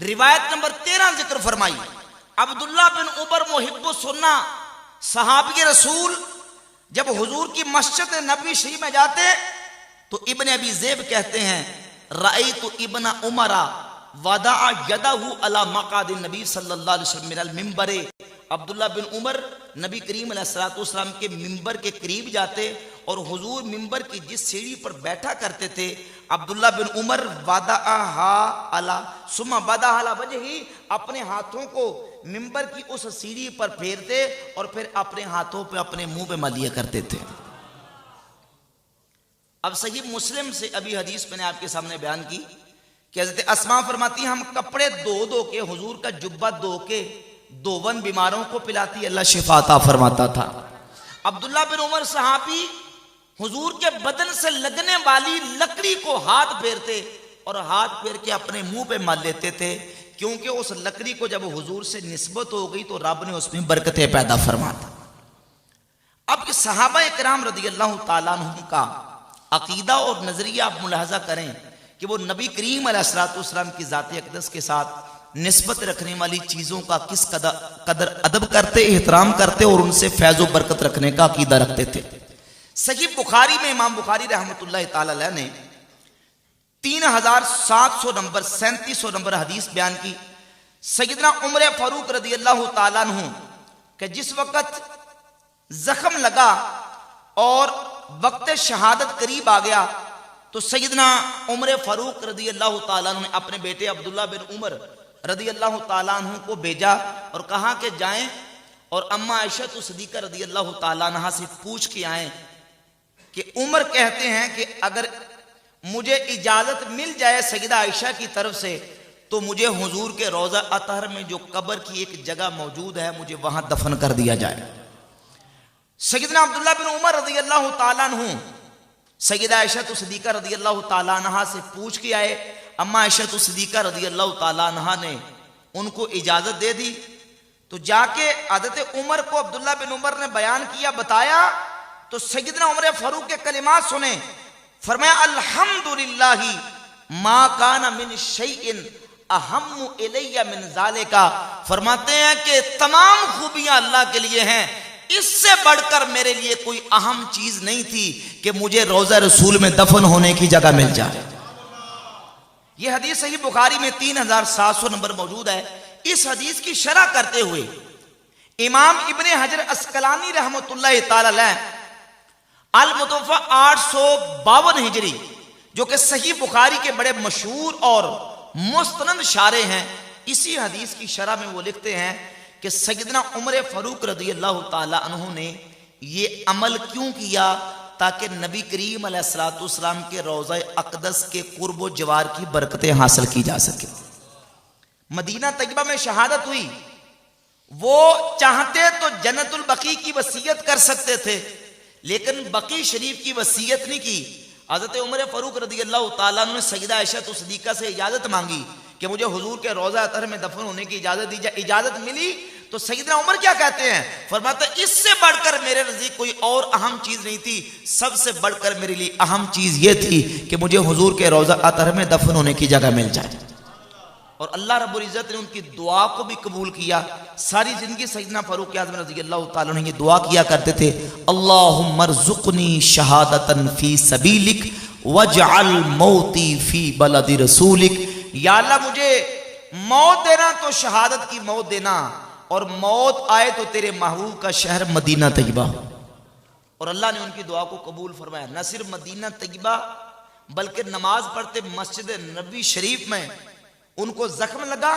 रिवायत नंबर 13 जिक्र फरमाई। अब्दुल्ला बिन उमर मुहिब्बुस सुन्ना सहाबी रसूल जब हुजूर की मस्जिद नबी शरीफ में जाते तो इब्न अबी ज़ैब कहते हैं रअयतु इब्न उमरा वदा यदहु अला मक़ादिन नबी सल्लल्लाहु अलैहि वसल्लम मिनल मिंबर। अब्दुल्ला बिन उमर नबी करीम अलैहिस्सलाम के मिंबर के करीब जाते और हुजूर मिंबर की जिस सीढ़ी पर बैठा करते थे अब्दुल्ला बिन उमर वदाहा अला सुम्मा वदाहा अला वजही अपने हाथों को मिंबर की उस सीढ़ी पर फेरते और फिर अपने हाथों पे अपने मुंह पे मलिया करते थे। अब सही मुस्लिम से अभी हदीस मैंने आपके सामने बयान की कि हज़रत अस्मा फरमाती हम कपड़े धो के हुजूर का जुब्बा धो के दोवन बीमारों को पिलाती, अल्लाह शिफा अता फरमाता था। अब्दुल्ला बिन उमर सहाबी हुजूर के बदन से लगने वाली लकड़ी को हाथ फेरते और हाथ फेर के अपने मुंह पे मल लेते थे, क्योंकि उस लकड़ी को जब हुजूर से निस्बत हो गई तो रब ने उसमें बरकतें पैदा फरमाता। अब सहाबा इकराम रदियल्लाहु ताला अन्हुम का अकीदा और नजरिया आप मुलाहजा करें कि वो नबी करीम अलैहिस्सलाम की ज़ात अक़दस के साथ निस्बत रखने वाली चीज़ों का किस कदर अदब करते, एहतराम करते और उनसे फैज़ व बरकत रखने का अकीदा रखते थे। सही बुखारी में इमाम बुखारी रहमतुल्लाह ताला अलैह ने 3700 नंबर 3700 नंबर हदीस बयान की। सैयदना उमर फारूक रदियल्लाहु ताला अन्हु कि जिस वक़्त जख्म लगा और वक्त शहादत करीब आ गया तो सैयदना उमर फारूक रदियल्लाहु ताला अन्हु ने अपने बेटे अब्दुल्ला बिन उमर रदियल्लाहु ताला अन्हु को भेजा और कहा कि जाएं और अम्मा आयशा सिद्दीक़ा रदियल्लाहु ताला अन्हा से पूछ के आए कि उमर कहते हैं कि अगर मुझे इजाजत मिल जाए सैयदा आयशा की तरफ से तो मुझे हुजूर के रोज़ा अतहर में जो कब्र की एक जगह मौजूद है मुझे वहां दफन कर दिया जाए। सैयदना अब्दुल्ला बिन उमर रदियल्लाहु ताला अन्हु सैयदा आयशा सिद्दीक़ा रदियल्लाहु ताला अन्हा से पूछ के आए। अम्मा आयशा सिद्दीक़ा रदियल्लाहु ताला अन्हा ने उनको इजाजत दे दी। तो जाके हज़रत उमर को अब्दुल्ला बिन उमर ने बयान किया, बताया तो सैयदना उमर फारूक के कलिमात सुने। फरमाया अल्हम्दुलिल्लाहि मा काना मिन शैइन अहम्मु इलैया मिन ज़ालिका। फरमाते हैं कि तमाम खूबियां अल्लाह के लिए हैं, इससे बढ़कर मेरे लिए कोई अहम चीज नहीं थी कि मुझे रोज़ा रसूल में दफन होने की जगह मिल जाए। यह हदीस सही बुखारी में 3700 नंबर मौजूद है। इस हदीस की शरह करते हुए इमाम इब्ने हजर अस्कलानी रहमतुल्लाह ताला अलैह अल मुतवफ़ा 852 हिजरी जो कि सही बुखारी के बड़े मशहूर और मुस्तनद शारे हैं, इसी हदीस की शरह में वो लिखते हैं कि सैयदना उमर फारूक रदियल्लाहु ताला अन्हु ने ये अमल क्यों किया ताकि नबी करीम अलैहिस्सलाम के रोज़ा अक़दस के कुर्ब व जवार की बरकतें हासिल की जा सके। मदीना तैयबा में शहादत हुई, वो चाहते तो जन्नतुल बकी की वसीयत कर सकते थे, लेकिन बकी शरीफ की वसीयत नहीं की। हज़रत उमर फारूक रदियल्लाहु ताला अन्हु ने सैयदा आयशा सिद्दीक़ा से इजाज़त मांगी कि मुझे हुजूर के रोज़ा अतहर में दफन होने की इजाज़त दी जाए। इजाज़त मिली तो सैयदना उमर क्या कहते हैं, फरमाते इससे बढ़कर मेरे नज़दीक कोई और अहम चीज़ नहीं थी, सबसे बढ़कर मेरे लिए अहम चीज़ ये थी कि मुझे हुजूर के रोज़ा अतहर में दफन होने की जगह मिल जाए। और अल्लाह रब्बुल इज़्ज़त ने उनकी दुआ को भी कबूल किया। सारी जिंदगी सैयदना फारूक आज़म रज़ियल्लाहु ताला अन्हु ये दुआ किया करते थे, अल्लाहुम्मा अर्ज़ुक़नी शहादतन फी सबीलिक वजअल मौती फी बलदी रसूलिक। या अल्लाह मुझे मौत देना तो शहादत की मौत देना, और मौत आए तो तेरे महबूब का शहर मदीना तैयबा। और अल्लाह ने उनकी दुआ को कबूल फरमाया। न सिर्फ मदीना तैयबा बल्कि नमाज पढ़ते मस्जिद नबी शरीफ में उनको जख्म लगा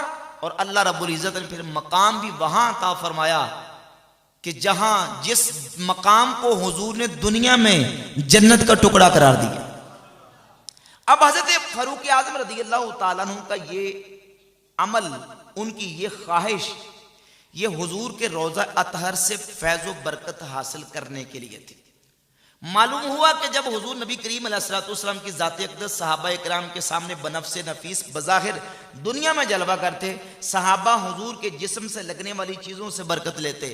और अल्लाह रब्बुल इज़्ज़त ने फिर मकाम भी वहां अता फरमाया कि जहां जिस मकाम को हुजूर ने दुनिया में जन्नत का टुकड़ा करार दिया। अब हज़रत फारूक आज़म रज़ियल्लाहु ताला अन्हु का ये अमल, उनकी ये ख्वाहिश, ये हुजूर के रोज़ा अतहर से फैज़ व बरकत हासिल करने के लिए थी। मालूम हुआ कि जब हुजूर नबी करीम अलैहिस्सलाम की ज़ात अक़दस सहाबा इकराम के सामने बनफ्से नफीस बज़ाहिर दुनिया में जलवा करते, सहाबा हुजूर के जिस्म से लगने वाली चीज़ों से बरकत लेते,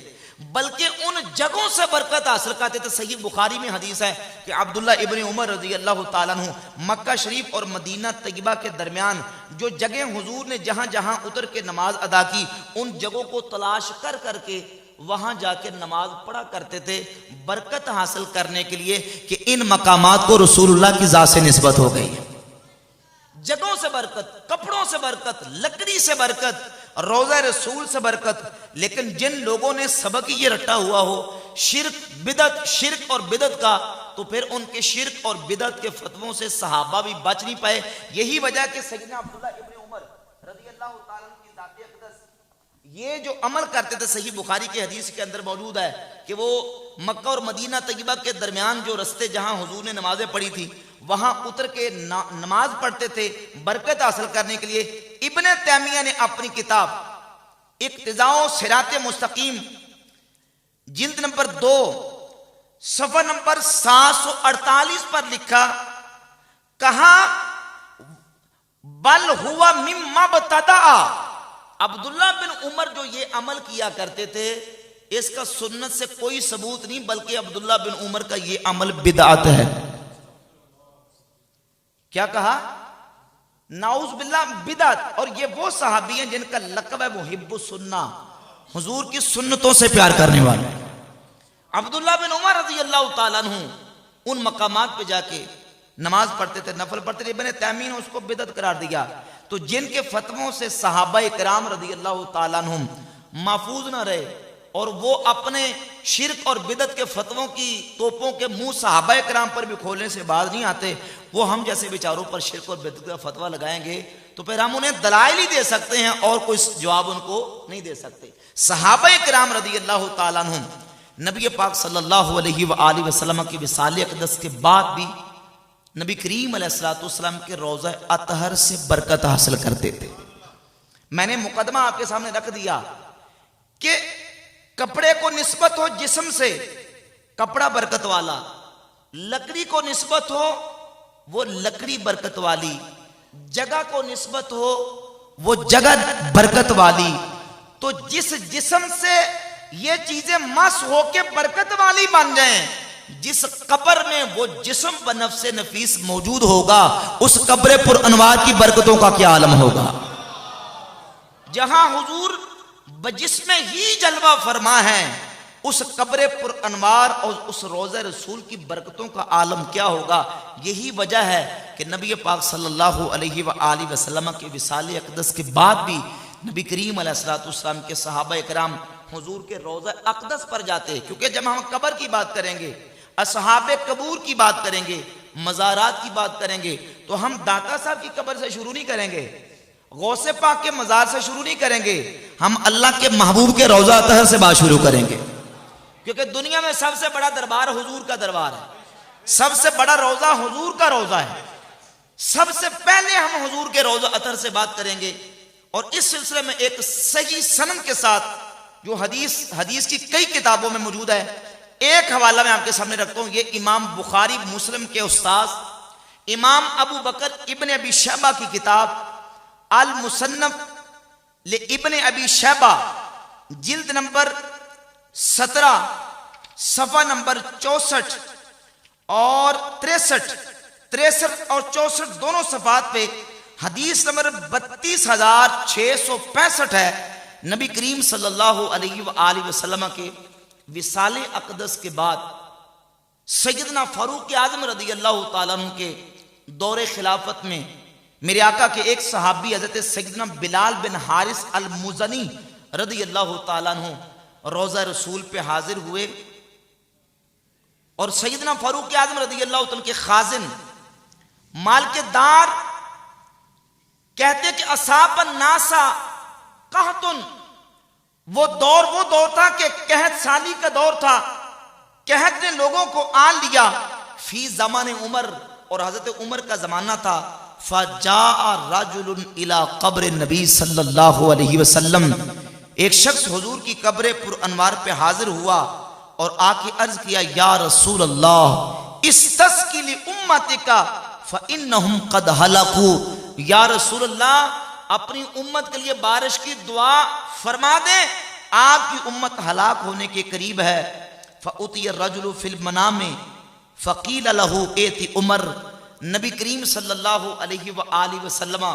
बल्कि उन जगहों से बरकत हासिल करते थे। सही बुखारी में हदीस है कि अब्दुल्ला इब्न उमर रज़ी अल्लाह ताला अन्हु मक्का शरीफ और मदीना तैयबा के दरमियान जो जगह हुजूर ने जहां जहां उतर के नमाज अदा की, उन जगहों को तलाश कर करके वहां जाके नमाज पढ़ा करते थे, बरकत हासिल करने के लिए कि इन मकामात को रसूलुल्लाह की ज़ात से निस्बत हो गई है। जगहों से बरकत, कपड़ों से बरकत, लकड़ी से बरकत, रोज़ा रसूल से बरकत। लेकिन जिन लोगों ने सबक ये रटा हुआ हो शिर्क और बिदत का, तो फिर उनके शिर्क और बिदत के फतवों से सहाबा भी बच नहीं पाए। यही वजह कि सैयदना अब्दुल्ला इब्न उमर रज़ी अल्लाह ताला अन्हु की ज़ात अक़दस ये जो अमल करते थे, सही बुखारी की हदीस के अंदर मौजूद है कि वो मक्का और मदीना तैयबा के दरमियान जो रस्ते जहां हुजूर ने नमाजें पढ़ी थी, वहां उतर के नमाज पढ़ते थे बरकत हासिल करने के लिए। इब्न तैमिया ने अपनी किताब इक्तिज़ाओ सिराते मुस्तकीम जिल्द नंबर 2 सफ़ा नंबर 748 पर लिखा, कहा बल हुआ मिम्मा बतदा, अब्दुल्ला बिन उमर जो ये अमल किया करते थे इसका सुन्नत से कोई सबूत नहीं, बल्कि अब्दुल्ला बिन उमर का ये अमल बिदअत है। क्या कहा? नाउज़ बिल्लाह बिदअत। और ये वो सहाबी हैं जिनका लक़ब है मुहिब्बुस सुन्ना, हुजूर की सुन्नतों से प्यार करने वाले। अब्दुल्ला बिन उमर रज़ी अल्लाह ताला अन्हु उन मकामात पे जाके नमाज पढ़ते थे, नफल पढ़ते थे। इब्न तैमिया ने उसको बिदअत करार दिया। तो जिनके फतवों से सहाबा इकराम रज़ी अल्लाह ताला अन्हुम महफूज न रहे और वो अपने शिर्क और बिदत के फतवों की तोपों के मुंह सहाबा इकराम पर भी खोलने से बाज नहीं आते, वो हम जैसे विचारों पर शिर्क और बिदत का फतवा लगाएंगे तो फिर हम उन्हें दलाइल ही दे सकते हैं और कोई जवाब उनको नहीं दे सकते। सहाबा इकराम रज़ी अल्लाह ताला अन्हुम नबी पाक सल्लल्लाहु अलैहि वसल्लम की विसाल अक़दस के बाद भी नबी करीम अलैहिस्सलाम के रोज़ा अतहर से बरकत हासिल करते थे। मैंने मुकदमा आपके सामने रख दिया कि कपड़े को निस्बत हो जिस्म से, कपड़ा बरकत वाला, लकड़ी को निस्बत हो वो लकड़ी बरकत वाली, जगह को निस्बत हो वो जगह बरकत वाली। तो जिस जिस्म से ये चीजें मस होके बरकत वाली बन जाएं, जिस कब्र में वो जिस्म बनफ्से नफीस मौजूद होगा, उस कब्र पुर अनवार की बरकतों का क्या आलम होगा। जहां हुजूर बजिस्म ही जलवा फरमा है, उस कब्र पुर अनवार और उस रोज़ा रसूल की बरकतों का आलम क्या होगा। यही वजह है कि नबी पाक सल्लल्लाहु अलैहि वसल्लम के विसाल अक़दस के बाद भी नबी करीम अलैहिस्सलाम के सहाबा इकराम हुजूर के रोज़ा अक़दस पर जाते हैं। क्योंकि जब हम कब्र की बात करेंगे, असहाबे कबूर की बात करेंगे, मज़ारात की बात करेंगे, तो हम दाता साहब की कब्र से शुरू नहीं करेंगे, गौसे पाक के मज़ार से शुरू नहीं करेंगे, हम अल्लाह के महबूब के रोज़ा अतहर से बात शुरू करेंगे। क्योंकि दुनिया में सबसे बड़ा दरबार हुजूर का दरबार है, सबसे बड़ा रोज़ा हुजूर का रोज़ा है। सबसे पहले हम हुजूर के रोज़ा अतहर से बात करेंगे। और इस सिलसिले में एक सही सनद के साथ जो हदीस की कई किताबों में मौजूद है, एक हवाला मैं आपके सामने रखता हूं। ये इमाम बुखारी मुस्लिम के उस्ताद इमाम अबू बकर इब्न अबी शैबा की किताब अल मुसन्नफ ले इब्न अबी शैबा जिल्द नंबर 17 सफ़ा नंबर 64 और 63 और 64 दोनों सफ़ात पे हदीस नंबर 32,665 है। नबी करीम सल्लल्लाहु अलैहि वसल्लम के विसाल अक़दस के बाद सैयदना फारूक आज़म रज़ी अल्लाह ताला अन्हु के दौरे खिलाफत में मेरे आका के एक सहाबी हज़रत सैयदना बिलाल बिन हारिस अल मुज़नी रज़ी अल्लाह ताला अन्हु रोज़ा रसूल पे हाजिर हुए और सैयदना फारूक आज़म रज़ी अल्लाह ताला के खाजिन माल के दार कहते कि असाब नासा कहतुन, वो दौर था कि कहत साली का दौर था, कहत ने लोगों को आन लिया। फी ज़माने उमर, और हजरत उमर का जमाना था। फजाअ रजुलुन इला क़ब्र नबी सल्लल्लाहु अलैहि वसल्लम, एक शख्स हुजूर की कब्र पुर अनवार पे हाजिर हुआ और आके अर्ज किया, या रसूल अल्लाह इस्तस्किली उम्मतिका फइन्नहुम कद हलकू। या रसूल अल्लाह, अपनी उम्मत के लिए बारिश की दुआ फरमा दें, आपकी उम्मत हलाक होने के करीब है। फउतिय रजुलु फिल मनामे फकील लहू एति उमर। नबी करीम सल्लल्लाहु अलैहि वसल्लम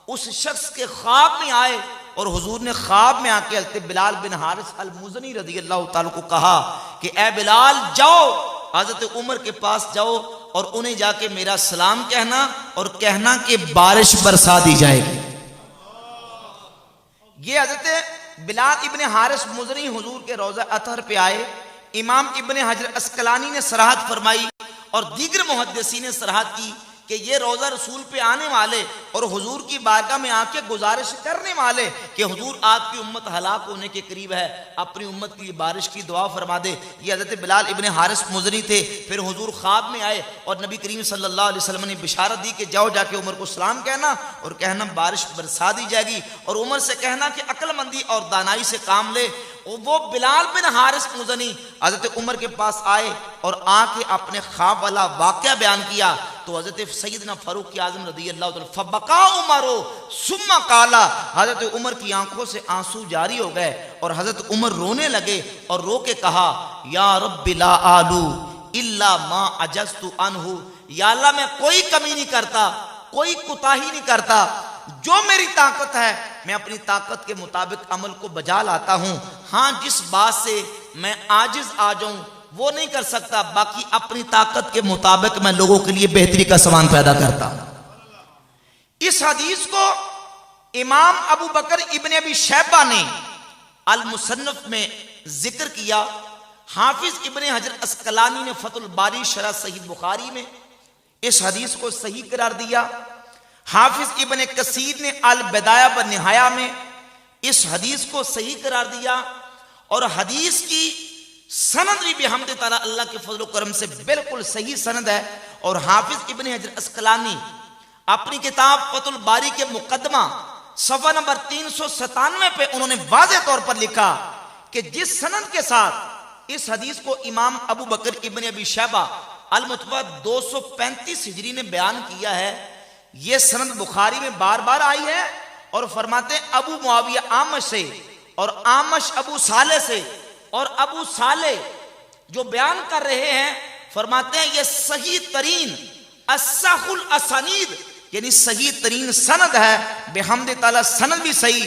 उस शख्स के ख्वाब में आए और हुजूर ने ख्वाब में आके हज़रत बिलाल बिन हारिस अल मुज़नी रज़ी अल्लाह ताला को कहा कि ए बिलाल, जाओ हज़रत उमर के पास जाओ और उन्हें जाके मेरा सलाम कहना और कहना कि बारिश बरसा दी जाएगी। ये हज़रत बिलाल इब्ने हारिस मुज़नी हुजूर के रोज़ा अतहर पे आए। इमाम इब्ने हजर अस्कलानी ने सराहत फरमाई और दीगर मुहद्दिसीन ने सराहत की कि ये रोज़ा रसूल पे आने वाले और हुजूर की बारगाह में आके गुजारिश करने वाले कि हुजूर आपकी उम्मत हलाक होने के करीब है, अपनी उम्मत के लिए बारिश की दुआ फरमा दे। ये हज़रत बिलाल इब्ने हारिस मुज़नी थे। फिर हुजूर ख्वाब में आए और नबी करीम सल्लल्लाहु अलैहि वसल्लम ने बिशारत दी कि जाओ जाके उमर को सलाम कहना और कहना बारिश बरसा दी जाएगी, और उमर से कहना कि अक्लमंदी और दानाई से काम ले। वो बिलाल बिन हारिस मुज़नी हज़रत उमर के पास आए और आके अपने ख्वाब वाला वाक़या बयान किया। तो हज़रत सैयदना फारूक आज़म रज़ी अल्लाह ताला फबका उमरो सुम्मा काला, हज़रत उमर की आंखों से आंसू जारी हो गए और हज़रत उमर रोने लगे और रो के कहा, या रब्बी ला आलू इल्ला मा अजस्तु अनहु। या अल्लाह, मैं कोई कमी नहीं करता, कोई कुताही नहीं करता, जो मेरी ताकत है मैं अपनी ताकत के मुताबिक अमल को बजा लाता हूं। हाँ, जिस बात से मैं आजिज आ जाऊं वो नहीं कर सकता, बाकी अपनी ताकत के मुताबिक मैं लोगों के लिए बेहतरी का सामान पैदा करता हूं। इस हदीस को इमाम अबू बकर इब्ने अबी शैबा ने अल मुसन्नफ में जिक्र किया। हाफिज इब्ने हजर अस्कलानी ने फतुल बारी शरह सही बुखारी में इस हदीस को सही करार दिया। हाफिज इब्ने कसीर ने अल बिदाया व निहाया में इस हदीस को सही करार दिया और हदीस की सनद भी बिहम्द ताला अल्लाह के फजल करम से बिल्कुल सही सनद है। और हाफिज इब्ने हजर अस्कलानी अपनी किताब फतुल बारी के मुकदमा सफ़ा नंबर 397 पे उन्होंने वाज़ेह तौर पर लिखा कि जिस सनद के साथ इस हदीस को इमाम अबू बकर इब्ने अबी शैबा अल मुतवफ़्फ़ा 235 हिजरी ने बयान किया है, यह सनद बुखारी में बार बार आई है। और फरमाते हैं अबू मुआविया आमश से और आमश अबू साले से, और अबू साले जो बयान कर रहे हैं फरमाते हैं यह सही तरीन अस्सहुल असानीद यानी सही तरीन सनद है। बेहम्द ताला सनद भी सही।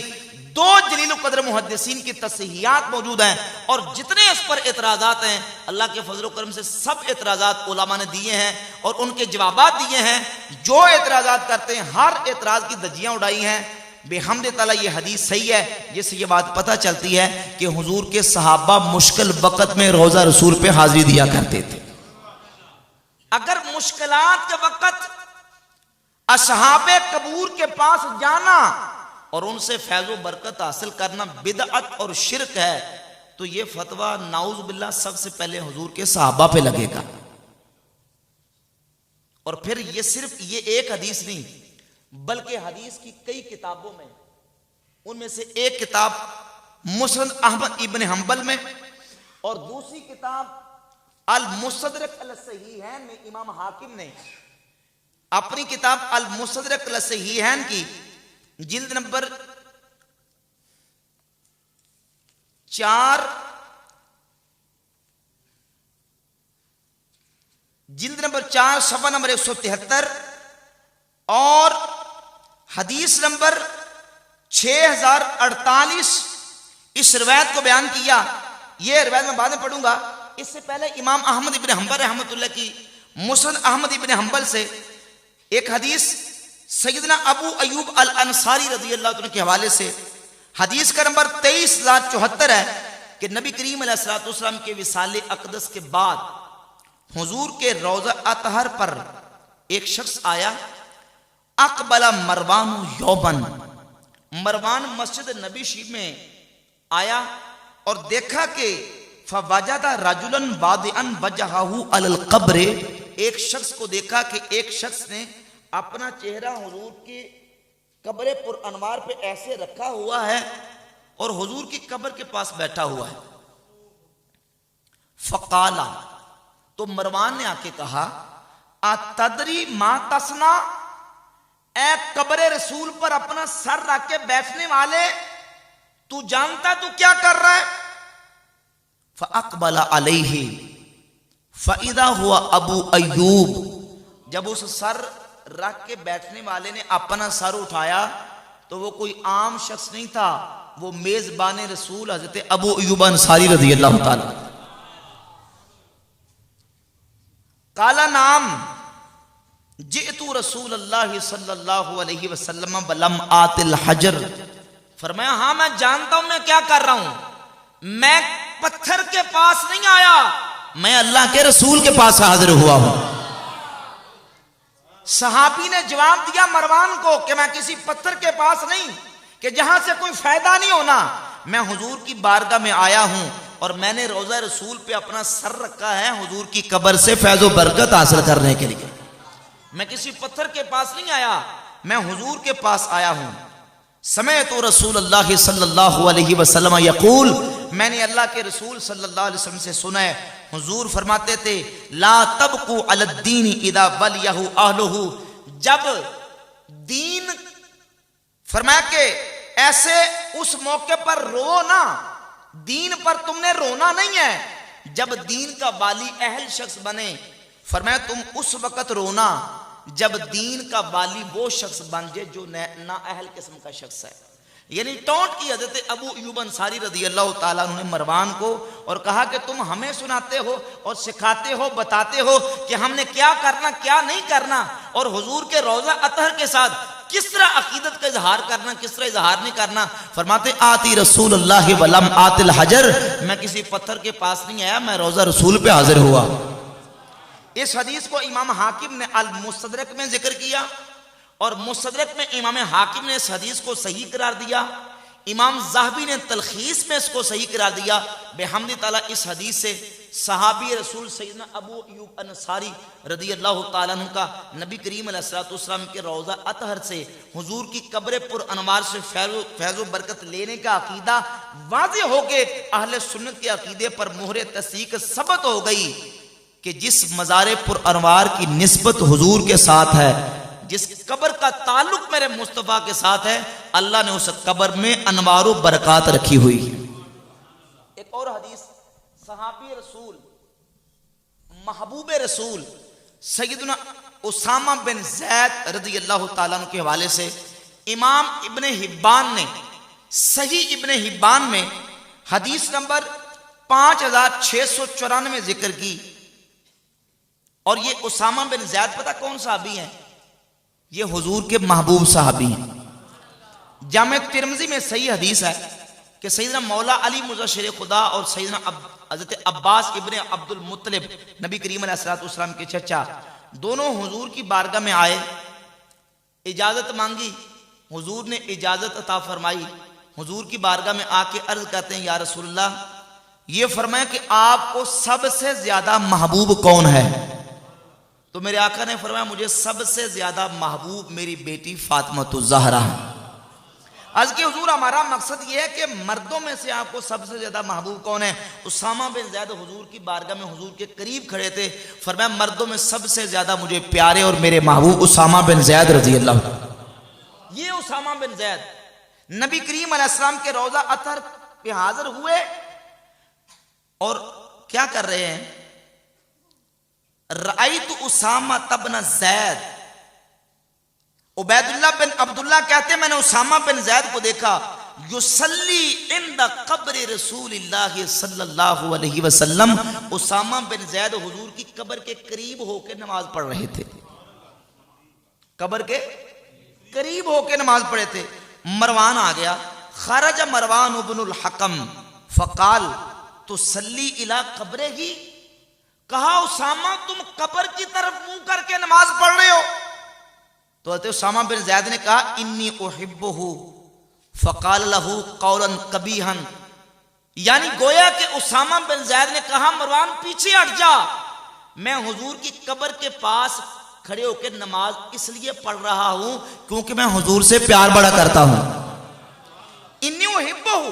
दो जलील कदर मुहद्दिसीन की तस्हीहात मौजूद हैं और जितने इस पर एतराज़ात हैं अल्लाह के फजल करम से सब एतराज़ात उलमा ने दिए हैं और उनके जवाबात दिए हैं। जो एतराज़ात करते हैं हर एतराज़ की धज्जियां उड़ाई हैं। बेहम्द ताला ये हदीस सही है, जिससे ये बात पता चलती है कि हुजूर के सहाबा मुश्किल वक़्त में रोज़ा रसूल पे हाजिरी दिया करते थे। अगर मुश्किलात के वक़्त असहाबे कबूर के पास जाना और उनसे फैज़ो बरकत हासिल करना बिदअत और शिरक है, तो ये फतवा नाउज़ बिल्लाह सबसे पहले हुजूर के सहाबा पे लगेगा। और फिर ये सिर्फ ये एक हदीस नहीं बल्कि हदीस की कई किताबों में, उनमें से एक किताब मुस्नद अहमद इब्न हंबल में और दूसरी किताब अल मुस्तदरक अल सहीहैन में इमाम हाकिम ने अपनी किताब अल मुस्तदरक अल सहीहैन की जिल्द नंबर 4 सफ़ा नंबर 173 और हदीस नंबर 6048 इस रिवायत को बयान किया। यह रिवायत मैं बाद में पढ़ूंगा। इससे पहले इमाम अहमद इब्न हंबल रहमतुल्लाह की मुस्नद अहमद इब्न हंबल से एक हदीस सैयदना अबू अयूब अल अंसारी रज़ी अल्लाह अन्हु के हवाले से हदीस का नंबर 23074 है कि नबी करीम अलैहिस्सलातु वस्सलाम के विसाले अक़दस के बाद हुजूर के रोज़ा अतहर पर एक शख्स आया। अकबला मरवान यौबन, मरवान मस्जिद नबी शरीफ में आया और देखा कि फवजदा रजुलन वादिअन वजहहु अलल क़ब्र, एक शख्स को देखा कि एक शख्स ने अपना चेहरा हुजूर की कब्र पुर अनवार पे ऐसे रखा हुआ है और हुजूर की कब्र के पास बैठा हुआ है। फ़क़ाला, तो मरवान ने आके कहा, अतदरी मा तसना, ए कब्र रसूल पर अपना सर रख के बैठने वाले, तू जानता तू क्या कर रहा है? फ़अक़बला अलैहि फ़इज़ा हुवा अबू अय्यूब, जब उस सर रख के बैठने वाले ने अपना सर उठाया तो वो कोई आम शख्स नहीं था, वो मेजबान रसूल हज़रत अबू अय्यूब अंसारी रज़ियल्लाहु ताला। काला नाम जितु रसूलुल्लाह सल्लल्लाहु अलैहि वसल्लम बलम आतिल हजर, फरमाया हाँ मैं जानता हूं मैं क्या कर रहा हूं, मैं पत्थर के पास नहीं आया, मैं अल्लाह के रसूल के पास हाजिर हुआ हूं। सहाबी ने जवाब दिया मरवान को कि मैं किसी पत्थर के पास नहीं, कि जहां से कोई फायदा नहीं होना, मैं हुजूर की बारगाह में आया हूं और मैंने रोजा रसूल पे अपना सर रखा है हुजूर की कब्र से फैज़ो बरकत हासिल करने के लिए। मैं किसी पत्थर के पास नहीं आया, मैं हुजूर के पास आया हूं। समय तो रसूलुल्लाह सल्लल्लाहु अलैहि वसल्लम यकूल, मैंने अल्लाह के रसूल सल्लल्लाहु अलैहि वसल्लम से सुना है, हुजूर फरमाते थे, ला तबकु अलद्दीन इदा वलियहु अहलुहु, जब दीन, फरमाया कि ऐसे उस मौके पर रो ना, दीन पर तुमने रोना नहीं है, जब दीन का वाली अहल शख्स बने, फरमाया तुम उस वक्त रोना जब दीन का वाली वो शख्स बन जाए जो ना अहल किस्म का शख्स है। यानी टोंट की हज़रत अबू अय्यूब अंसारी रज़ियल्लाहु ताला अन्हु ने मरवान को और कहा कि तुम हमें सुनाते हो और सिखाते हो, बताते हो कि हमने क्या करना क्या नहीं करना, और हुजूर के रोजा अतहर के साथ किस तरह अकीदत का इजहार करना, किस तरह इजहार नहीं करना। फरमाते आती रसूलुल्लाह वलम आतिल हजर, मैं किसी पत्थर के पास नहीं आया, मैं रोजा रसूल पे हाजिर हुआ। इस हदीस को इमाम हाकिम ने अल मुस्तदरक में जिक्र किया और मुस्तदरक में इमाम हाकिम ने इस हदीस को सही करार दिया, इमाम ज़हबी ने तलखीस में इसको सही करार दिया। बेहम्दि ताला इस हदीस से सहाबी रसूल सैयदना अबू अय्यूब अंसारी रज़ियल्लाहु ताला अन्हु का नबी करीम अलैहिस्सलातु वस्सलाम के रोज़ा अतहर से हुजूर की कब्र पुर अनवार से फैज़ो बरकत लेने का अकीदा वाज़ेह हो के अहले सुन्नत के अकीदे पर मोहरे तस्दीक सबत हो गई कि जिस मज़ारे पुर अनवार की निस्बत हुजूर के साथ है, जिस कब्र का ताल्लुक मेरे मुस्तफ़ा के साथ है, अल्लाह ने उस कब्र में अनवारो बरकत रखी हुई है। एक और हदीस सहाबी रसूल महबूब रसूल सैयदना उसामा बिन ज़ैद रज़ियल्लाहु ताला अन्हु के हवाले से इमाम इब्ने हिब्बान ने सही इब्ने हिब्बान में हदीस नंबर 5694 जिक्र की। और ये उसामा बिन ज़ैद पता कौन साहबी हैं? ये हुजूर के महबूब साहबी हैं। जामे तिरमिज़ी में सही हदीस है कि सैयदना मौला अली मुज़श्शिर खुदा और सैयदना हज़रत अब्बास इब्ने अब्दुल मुत्तलिब नबी करीम अलैहिस्सलातु वस्सलाम के चचा दोनों हुजूर की बारगाह में आए, इजाज़त मांगी, हुजूर ने इजाज़त अता फरमाई। हुजूर की बारगाह में आके अर्ज करते हैं, या रसूलल्लाह, ये फरमाया कि आपको सबसे ज्यादा महबूब कौन है? तो मेरे आका ने फरमाया, मुझे सबसे ज्यादा महबूब मेरी बेटी फातिमा ज़हरा है। आज के हुजूर हमारा मकसद ये है कि मर्दों में से आपको सबसे ज्यादा महबूब कौन है? उसामा बिन ज़ैद हुजूर की बारगाह में हुजूर के करीब खड़े थे, फरमाया मर्दों में सबसे ज्यादा मुझे प्यारे और मेरे महबूब उसामा बिन ज़ैद रज़ियल्लाहु। ये उसामा बिन ज़ैद नबी करीम अलैहिस्सलाम के रोजा अतहर पे हाजिर हुए और क्या कर रहे हैं? राइतु उसामा तब्न ज़ैद, उबैदुल्लाह बिन अब्दुल्लाह कहते हैं मैंने उसामा बिन ज़ैद को देखा, युसल्ली इंद कब्र रसूलिल्लाह सल्लल्लाहु अलैहि वसल्लम। उसामा बिन ज़ैद हुजूर की कब्र के करीब होकर नमाज पढ़ रहे थे, कब्र के करीब होकर नमाज पढ़े थे। मरवान आ गया, खरज मरवान इब्नुल हकम फकाल तुसल्ली इला कब्रे ही, कहा उसामा तुम कब्र की तरफ मुंह करके नमाज पढ़ रहे हो? तो उसामा बिन ज़ैद ने कहा, इन्नी उहिब्बुहु फकाल लहू कौलन कबीहन, यानी गोया कि उसामा बिन ज़ैद ने कहा मरवान पीछे हट जा, मैं हुजूर की कब्र के पास खड़े होकर नमाज इसलिए पढ़ रहा हूं क्योंकि मैं हुजूर से प्यार बड़ा करता हूं। इन्नी उहिब्बुहु,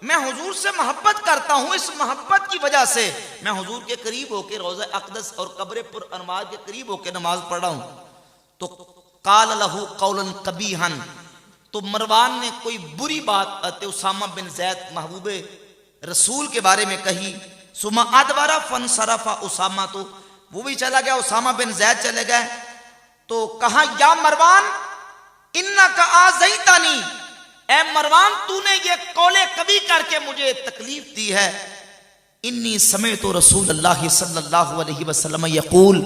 मैं हुजूर से मोहब्बत करता हूं, इस मोहब्बत की वजह से मैं हुजूर के करीब होकर रोज़ा अक़दस और कब्र पुर अनवार के करीब होकर नमाज पढ़ रहा हूं। तो काल लहू कौलन कबीहन, तो मरवान ने कोई बुरी बात उसामा बिन ज़ैद महबूबे रसूल के बारे में कही। सुमा अदबरा फन सरफा उसामा, तो वो भी चला गया, उसामा बिन ज़ैद चले गए। तो कहा या मरवान इन्ना का आज़ैतानी, ए मरवान तूने ये कौले कभी करके मुझे तकलीफ दी है। इन्नी समय तो रसूल अल्लाह सल्लल्लाहु अलैहि वसल्लम यक़ूल,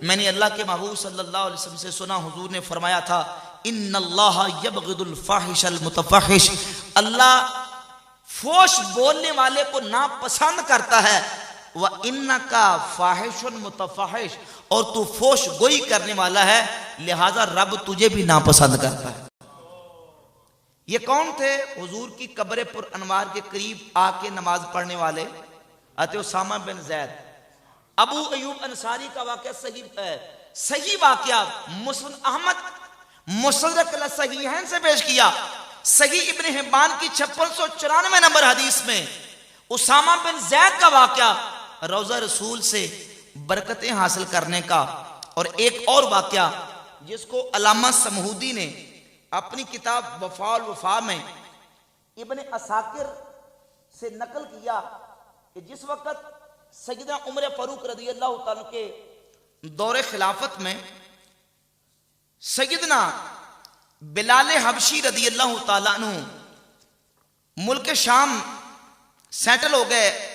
मैंने अल्लाह के महबूब सल्लल्लाहु अलैहि वसल्लम से सुना, हुजूर ने फरमाया था इन्नल्लाह यबग़िदुल फ़ाहिशल मुतफ़हिश, अल्लाह फोश बोलने वाले को नापसंद करता है। वह इन्नका फ़ाहिशुन मुतफ़हिश, और तू फोश गोई करने वाला है, लिहाजा रब तुझे भी नापसंद करता है। ये कौन थे? हुजूर की कब्र पुर अनवार के करीब आके नमाज पढ़ने वाले अते उसामा बिन ज़ैद। अबू अयूब अंसारी का वाक़या सही वाक़या मुस्लिम अहमद मुसद्दक़ सहीहैन से पेश किया। सही इब्न हिब्बान की 5694 नंबर हदीस में उसामा बिन ज़ैद का वाक़या रोज़ा रसूल से बरकतें हासिल करने का। और एक और वाक़या जिसको अल्लामा समहूदी ने अपनी किताब वफ़ाउल वफ़ा में इब्न असाकिर से नकल किया कि जिस वक़्त सैयदना उमर फ़ारूक रज़ियल्लाहु ताला के दौरे खिलाफत में सैयदना बिलाल हबशी रज़ियल्लाहु ताला अन्हु मुल्क शाम सेटल हो गए,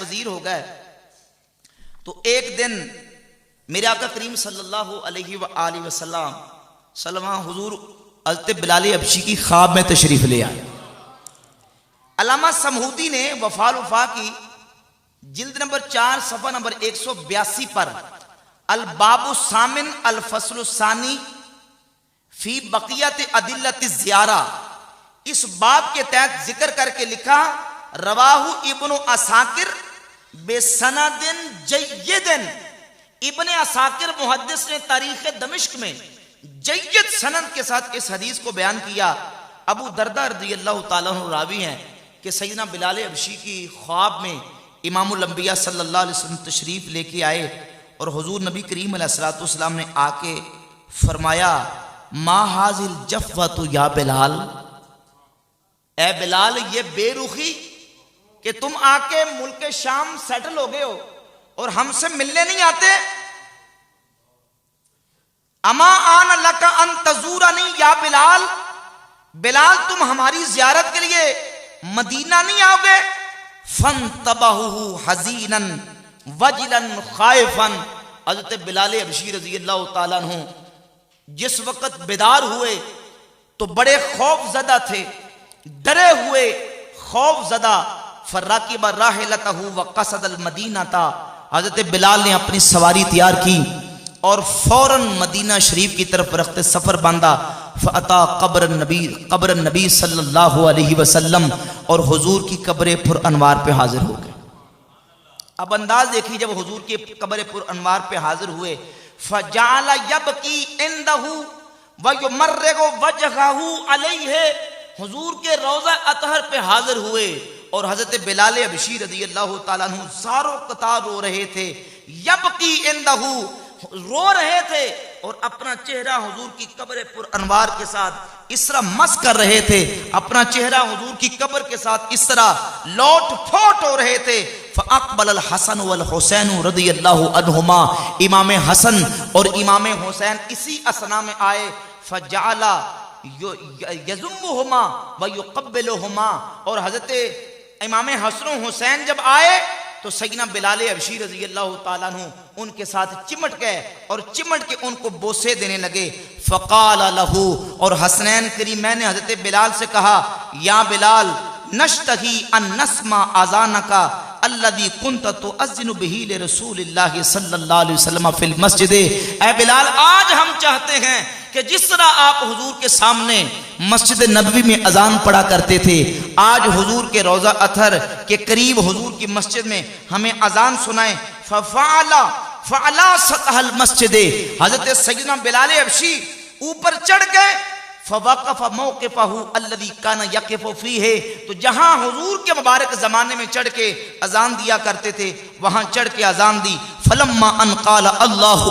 पजीर हो गए। तो एक दिन मेरे आका करीम सल्लल्लाहु अलैहि वसल्लम हुजूर हज़रत बिलाल हबशी की ख्वाब में तशरीफ ले आए। अल्लामा समहूदी ने वफ़ाउल वफ़ा की जिल्द नंबर 4 सफ़ा नंबर 182 पर अल बाबु सामिन अल फस्लु सानी फी बक़ियत अदिल्लत ज़ियारा, इस बाब के तहत जिक्र करके लिखा रवाहु इब्नु असाकिर बेसनदिन जय्यदिन। इब्ने असाकिर मुहद्दिस ने तारीख़ दमिश्क में जय्यद सनद के साथ इस हदीस को बयान किया। अबू दरदा रज़ियल्लाहु ताला अन्हु रावी हैं कि सैयदना बिलाल हबशी की ख्वाब में इमामुल अंबिया सल्लल्लाहु अलैहि वसल्लम तशरीफ लेके आए और हुजूर नबी करीम अलैहिस्सलातु वस्सलाम ने आके फरमाया मा हाजिल जफ़्वतु या बिलाल, ए बिलाल ये बेरुखी कि तुम आके मुल्क शाम सेटल हो गए हो और हमसे मिलने नहीं आते। अमा आन लका अन तज़ूरनी या बिलाल, बिलाल तुम हमारी ज़ियारत के लिए मदीना नहीं आओगे। फंतबहु हज़ीनन वजलन खाइफन, हज़रत बिलाल हबशी रज़ियल्लाहु ताला अन्हु जिस वक़्त बेदार हुए तो बड़े खौफज़दा थे, डरे हुए खौफज़दा। फर्राकिब राहिलतहु व क़सदल मदीना था, हज़रत बिलाल ने अपनी सवारी तैयार की और फौरन मदीना शरीफ की तरफ रखते सफ़र बांधा। फ़अता कब्र नबी सल्लल्लाहु अलैहि वसल्लम, और हुजूर की कब्र पुर अनवार पे हाजिर हो गए। अब अंदाज देखिए, जब हुजूर की कब्र पुर अनवार पे हाजिर हुए फ़जाला यबकी इंदहु व युमर्रिगु वजहहु अलैहि, हुजूर के रोज़ा अतहर पे हाजिर हुए और हज़रत बिलाल हबशी रज़ियल्लाहु ताला अन्हु ज़ारो कतार रो रहे थे। यबकी इंदहु, रो रहे थे और अपना चेहरा हुजूर की कब्र पुर अनवार के साथ इस तरह मस कर रहे थे, अपना चेहरा हुजूर की कब्र के साथ इस तरह लौट फोट हो रहे थे। फ़अक़बल अल हसन वल हुसैन रज़ियल्लाहु अन्हुमा, इमाम हसन और इमाम हुसैन इसी असना में आए। फ़जअला यज़ुम्मुहुमा व युक़ब्बिलुहुमा, और हज़रत इमाम हसन हुसैन जब आए तो सैयदना बिलाल हबशी रज़ियल्लाहु ताला अन्हु उनके साथ चिमट गए और चिमट के उनको बोसे देने लगे। फ़क़ाल लहू, और हसनैन करीमैन ने हज़रत बिलाल से कहा या बिलाल नश्तही अन नस्मा अज़ानका अल्लज़ी कुन्त तुअज़्ज़िनु बिही लिरसूलिल्लाहि सल्लल्लाहु अलैहि वसल्लम फिल मस्जिद। ऐ बिलाल, आज हम चाहते हैं कि जिस तरह आप हुजूर के सामने मस्जिद नबवी में अजान पढ़ा करते थे, आज हुजूर के रोज़ा अतहर के करीब हुजूर की मस्जिद में हमें अजान सुनाएं। फ़अला सतहल मस्जिद, हज़रत सैयदना बिलाल हबशी ऊपर चढ़ गए। फवक़फ़ मौक़िफ़हु अल्लज़ी काना यक़िफ़ु फ़ीहि, तो जहां हुजूर के मुबारक जमाने में चढ़ के अजान दिया करते थे वहां चढ़ के अजान दी। फलम्मा अन क़ाला अल्लाहु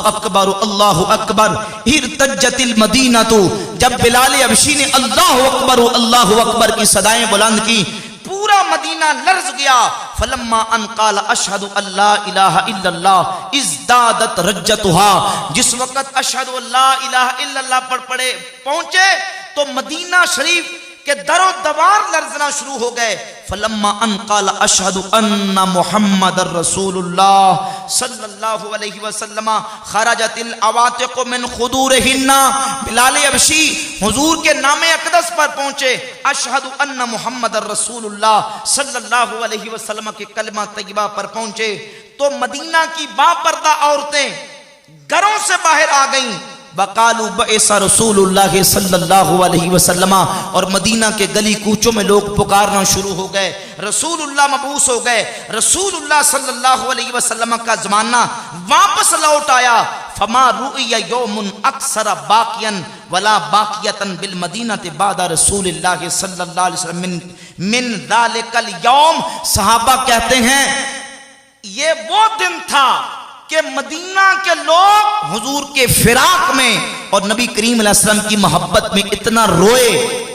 अकबर इर्तज्जतिल मदीनतु, जब बिलाल हबशी ने अल्लाहु अकबर की सदाएं बुलंद की पूरा मदीना लर्ज गया। फलम्मा अन क़ाला अशहदु अल्ला इलाहा इल्लल्लाह इज़दादत रज्जतुहा, जिस वक़्त अशहदु अल्ला इलाहा इल्लल्लाह पढ़े पहुंचे तो मदीना शरीफ के दरो दवार लर्जना शुरू हो गए। फलम्मा अन क़ाला अशहदु अन्ना मुहम्मदर रसूलुल्लाह सल्लल्लाहु अलैहि वसल्लम खरजतिल अवातिक़ु मिन खुदूरिहिन्ना, बिलाल हबशी हुजूर के नामे अक़दस पर पहुंचे, अशहदु अन्ना मुहम्मदर रसूलुल्लाह सल्लल्लाहु अलैहि वसल्लम के कलमा तय्यबा पर पहुंचे तो मदीना की बापर्दा औरतें घरों से बाहर आ गईं। वकालू बएसा रसूलुल्लाह सल्लल्लाहु अलैहि वसल्लम, और मदीना के गली कूचों में लोग पुकारना शुरू हो गए, रसूलुल्लाह मबूस हो गए, रसूलुल्लाह सल्लल्लाहु अलैहि वसल्लम का जमाना वापस लौट आया। फमा रुइया यौमुन अक्सर बाकियन वला बाकियतन बिल मदीनति बादा रसूलिल्लाह सल्लल्लाहु अलैहि वसल्लम मिन ज़ालिकल यौम। सहाबा कहते हैं ये वो दिन था कि मदीना के लोग हुजूर के फिराक में और नबी करीम अलैहि सल्लम की मोहब्बत में इतना रोए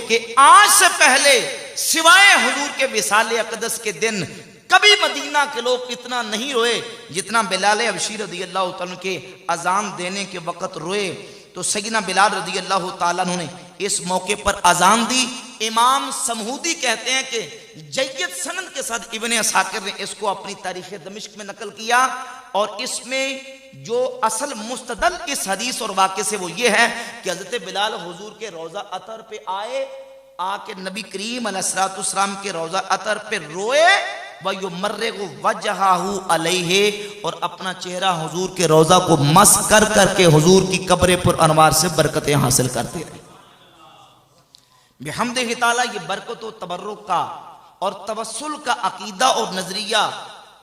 कि आज से पहले सिवाय हुजूर के विसाले अक़दस के दिन कभी मदीना के लोग इतना नहीं रोए जितना बिलाल हबशी रज़ियल्लाहु तआला के अजान देने के वक़्त रोए। तो सैयदना बिलाल रज़ियल्लाहु तआला ने इस मौके पर अजान दी। इमाम समूदी कहते हैं कि जय्यद सनद के साथ इब्ने असाकिर ने इसको अपनी तारीख़ दमिश्क में नकल किया, और इसमें जो असल मुस्तदल इस हदीस और वाक़े से वो ये है कि हज़रत बिलाल हुजूर के रोज़ा अतर पे आए, आके नबी करीम अलैहिस्सलाम के रोज़ा अतर पे रोए, वयुमर्रिगु वजहहु अलैहि, और अपना चेहरा हुजूर के रोज़ा को मस कर करके हुजूर की कब्र पर अनवार से बरकतें हासिल करते रहे। बिहम्दिही ताला ये बरकत व तबर्रुक का और तवस्सुल का अकीदा और नजरिया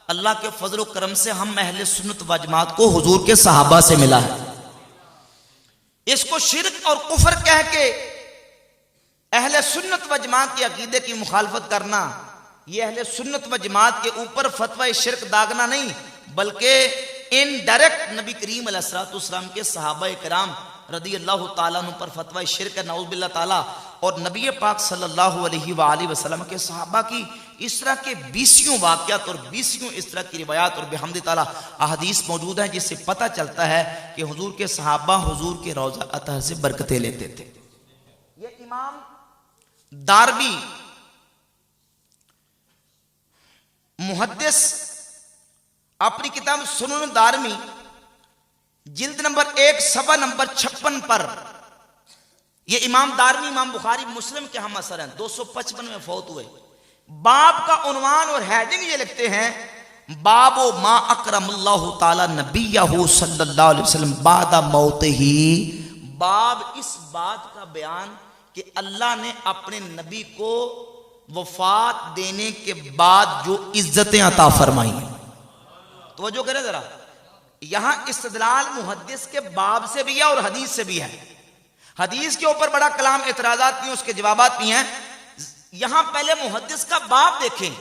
अल्लाह के फजल व करम से हम अहले सुन्नत व जमात को हुजूर के सहाबा से मिला है। इसको शिर्क और कुफर कह के अहले सुन्नत व जमात के अकीदे की मुखालफत करना, ये अहले सुन्नत व जमात के ऊपर फतवा शिर्क दागना नहीं, बल्कि इनडायरेक्ट नबी करीम अलैहिस्सलाम के सहाबा किराम रज़ियल्लाहु ताला अन्हुम पर फतवा शिर्क नऊज़ बिल्लाह ताला, और नबी पाक सल्लल्लाहु अलैहि वसल्लम के सहाबा की इस तरह के 20 वाक़यात और 20 इस तरह की रिवायात और बिहम्दि ताला अहदीस मौजूद हैं, जिससे पता चलता है कि हुजूर के सहाबा हुजूर के रोज़ा अतहर से बरकतें लेते थे। ये इमाम दारमी मुहद्दिस अपनी किताब सुनन दारमी जिल्द नंबर 1 सफ़ा नंबर 56 पर, ये इमाम दारमी इमाम बुखारी मुस्लिम के हम असर हैं, 255 में फौत हुए। बाब का उन्वान और हेडिंग ये लिखते हैं, बाबो मा अकरमल्लाहु ताला नबियहु सल्लल्लाहु अलैहि वसल्लम बादा मौतिही, बाब इस बात का बयान कि अल्लाह ने अपने नबी को वफात देने के बाद जो इज्जतें अता फरमाई हैं। तो जो करें जरा, यहां इस्तदलाल मुहद्दिस के बाब से भी है और हदीस से भी है। हदीस के ऊपर बड़ा कलाम एतराजात भी हैं, उसके जवाबात भी हैं। यहां पहले मुहद्दिस का बाब देखें।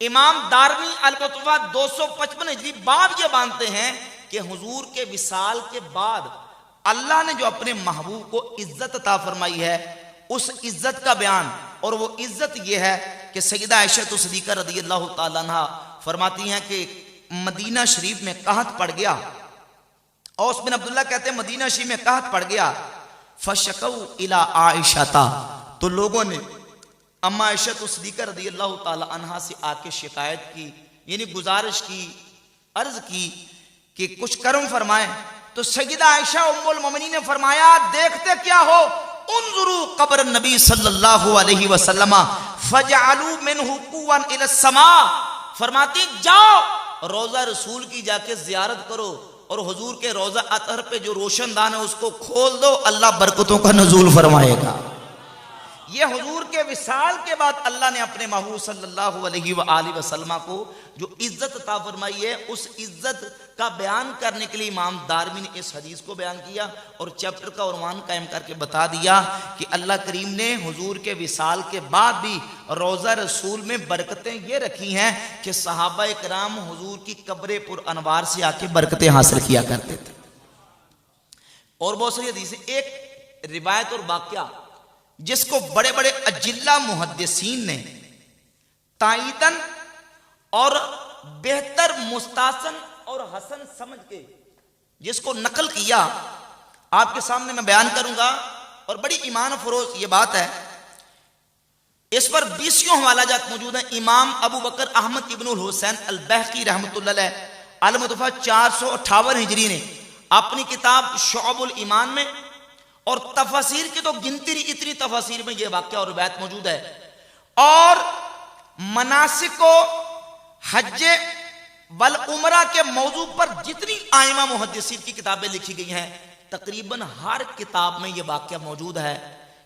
इमाम दारमी अल-कुतुबा 255 हिजरी बाब ये मानते हैं कि हुजूर के विसाल के बाद अल्लाह ने जो अपने महबूब को इज्जत अता फरमाई है, उस इज्जत का बयान, और वो इज्जत ये है कि सैयदा आयशा सिद्दीक़ा रज़ियल्लाहु ताला अन्हा फरमाती हैं कि मदीना शरीफ में कहत पड़ गया, औस बिन अब्दुल्ला कहते हैं मदीना शरीफ में कहत पड़ गया, फशकौ इला आयशा, तो लोगों ने अम्मा आयशा सिद्दीक़ा रज़ियल्लाहु ताला अन्हा से आके शिकायत की, यानी गुजारिश की, अर्ज की कि कुछ करम फरमाए। तो सैयदा आयशा उम्मुल मोमिनीन ने फरमाया, देखते क्या हो, उन्जुरू कब्र नबी सल्लल्लाहु अलैहि वसल्लम फजअलू मिनहु कुवन इला समा, फरमाती जाओ रोजा रसूल की जाके जियारत करो और हुजूर के रोजा अतहर पे जो रोशनदान है उसको खोल दो, अल्लाह बरकतों का नजूल फरमाएगा। ये हुजूर के विसाल के बाद अल्लाह ने अपने महबूब सल्लल्लाहु अलैहि वसल्लम को जो इज्जत अता फरमाई है, उस इज्जत का बयान करने के लिए इमाम दारमी ने इस हदीस को बयान किया और चैप्टर का उन्वान कायम करके बता दिया कि अल्लाह करीम ने हुजूर के विसाल के बाद भी रोज़ा रसूल में बरकतें ये रखी हैं कि सहाबा इकराम हुजूर की कब्र पुर अनवार से आके बरकतें हासिल किया करते थे। और बहुत सारी हदीसें, एक रिवायत और वाकया जिसको बड़े बड़े अजिल्ला मुहद्दिसीन ने ताईदन और बेहतर मुस्तासन और हसन समझ के जिसको नकल किया, आपके सामने मैं बयान करूंगा। और बड़ी ईमान फरोज ये बात है, इस पर 20 हवाला जात मौजूद है। इमाम अबू बकर अहमद इब्नुल हुसैन अल बहकी रहमतुल्लाह अलैह अल मुतफ़ा 458 हिजरी ने अपनी किताब शुअबुल ईमान में, और तफसीर की तो गिनती नहीं, इतनी तफसीर में यह वाक़या और रिवायत मौजूद है। और मनासिको हज वल उमरा के मौजू पर जितनी आइमा मुहद्दिसीन की किताबें लिखी गई हैं, तकरीबन हर किताब में यह वाक़या मौजूद है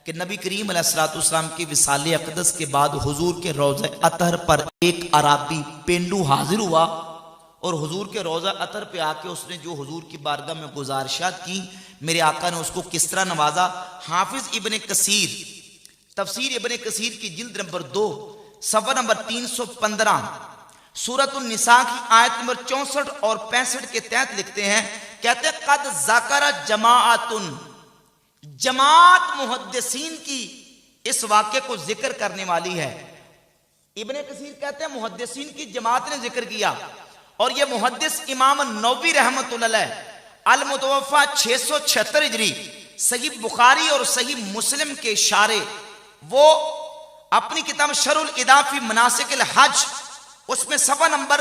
कि नबी करीम अलैहिस्सलाम की विसाले अक़दस के बाद हुजूर के रोज़े अतहर पर एक अराबी पेंडू हाजिर हुआ और हुजूर के रोज़ा अतर पे आके उसने जो हुजूर की बारगाह में गुजारिशात की, मेरे आका ने उसको किस तरह नवाजा। हाफिज इब्ने कसीर तफसीर इब्ने कसीर की जिल्द नंबर 2 सफ़ा नंबर 315 सूरतुन निसा की आयत नंबर 64 और 65 के तहत लिखते हैं, कहते हैं कद ज़करा जमाअतुन, जमात मुहद्दिसीन की इस वाक़े को जिक्र करने वाली है। इब्ने कसीर कहते हैं मुहद्दिसीन की जमात ने जिक्र किया, और ये मुहद्दिस इमाम नौवी रहमतुल्लाह अलैह अल मुतवफ़ा 676 हिजरी सही बुखारी और सही मुस्लिम के इशारे, वो अपनी किताब शरुल इदाफी मनासिकिल हज उसमें सफ़ा नंबर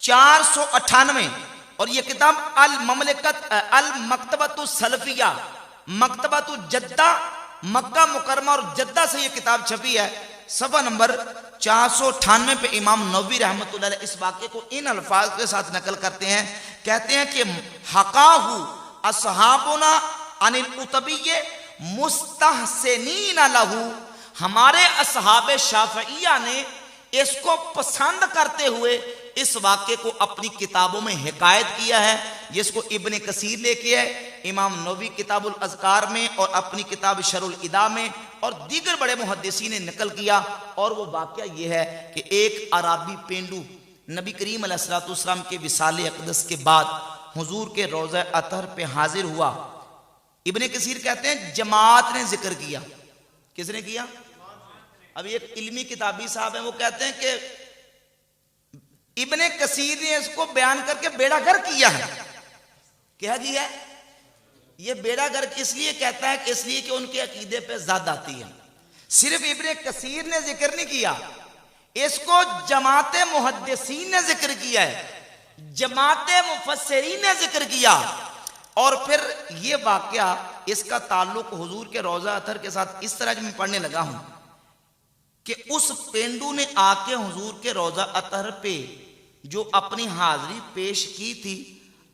498 और ये किताब अल ममलिकत अल मकतबतु सलफिया मकतबतु जद्दा मक्का मुकरमा और जद्दा से ये किताब छपी है। सफ़ा नंबर 498 पे इमाम नौवी रहमतुल्लाह अलैह इस वाक़े को इन अल्फाज के साथ नकल करते हैं, कहते हैं कि हकाहु असहाबुना अनिल उतबिय्य मुस्तहसिनीन लहू, हमारे असहाबे शाफ़िया ने इसको पसंद करते हुए इस वाक़े को अपनी किताबों में हिकायत किया है, जिसको इब्ने कसीर लेके है, इमाम नौवी किताबुल अज़कार में और अपनी किताब शरुल इदा में, और दीगर बड़े मुहद्दिसीन ने नकल किया। और वो वाक़या ये है कि एक अराबी पेंडू नबी करीम अलैहिस्सलाम के विसाले अक़दस के बाद हुजूर के रोज़ा अतहर पे हाजिर हुआ। इब्ने कसीर कहते हैं जमात ने जिक्र किया। किसने किया? अभी एक इल्मी किताबी साहब हैं, वो कहते हैं कि इब्ने कसीर ने इसको बयान करके बेड़ागर किया है। क्या जी है ये बेड़ागर? इसलिए कहता है कि इसलिए कि उनके अकीदे पे ज़द आती है। सिर्फ इब्ने कसीर ने जिक्र नहीं किया, इसको जमाते मुहद्दिसीन ने जिक्र किया है, जमाते मुफस्सिरीन ने जिक्र किया। और फिर ये वाक़या इसका ताल्लुक हुजूर के रोज़ा अतहर के साथ इस तरह मैं पढ़ने लगा हूं कि उस पेंडू ने आके हुजूर के रोज़ा अतहर पे जो अपनी हाजिरी पेश की थी,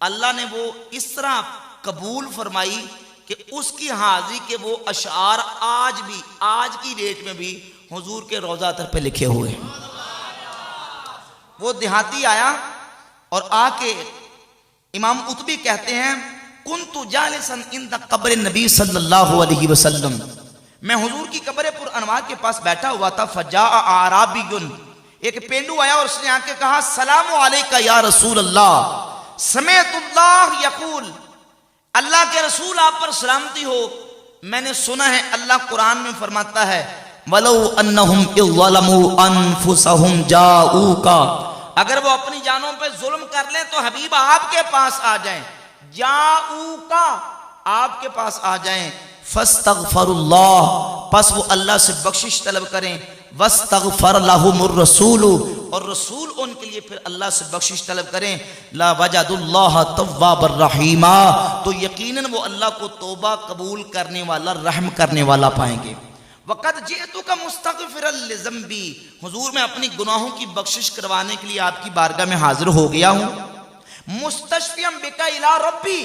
अल्लाह ने वो इस तरह कबूल फरमाई कि उसकी हाजिरी के वो अशार आज भी, आज की डेट में भी हुजूर के रोज़ा अतहर पे लिखे हुए हैं। वो देहाती आया और आके इमाम उतबी कहते हैं कुन्तु जालिसन इंद कब्र नबी सल्लल्लाहु अलैहि वसल्लम, मैं हुजूर की कब्र पुर अनवार के पास बैठा हुआ था। फजा आराबियुन, एक पेंडू आया और उसने आके कहा सलामु अलैका या रसूल अल्लाह, समेतुल्लाह यकूल, अल्लाह के रसूल आप पर सलामती हो, मैंने सुना है अल्लाह कुरान में फरमाता है वलो अन्नहुम इज़्ज़लमू अनफुसहुम जाऊका, अगर वो अपनी जानों पे जुल्म कर लें तो हबीब आपके पास आ जाएं, जाऊका आपके पास आ जाएं, फस्तगफरुल्लाह, पस वो अल्लाह से बख्शिश तलब करें, वस्तगफर लहुमुर रसूलु, और रसूल उनके लिए फिर अल्लाह से बख्शिश तलब करें, ला वजदुल्लाह तव्वाबर रहीमा, तो यकीनन वो अल्लाह को तौबा कबूल करने वाला, रहम करने वाला पाएंगे। वक़द जिअतुका मुस्तगफिरन लिज़ंबी, हुजूर मैं अपनी गुनाहों की बख्शिश करवाने के लिए आपकी बारगाह में हाजिर हो गया हूँ। मुस्तशफियम बिका इला रब्बी,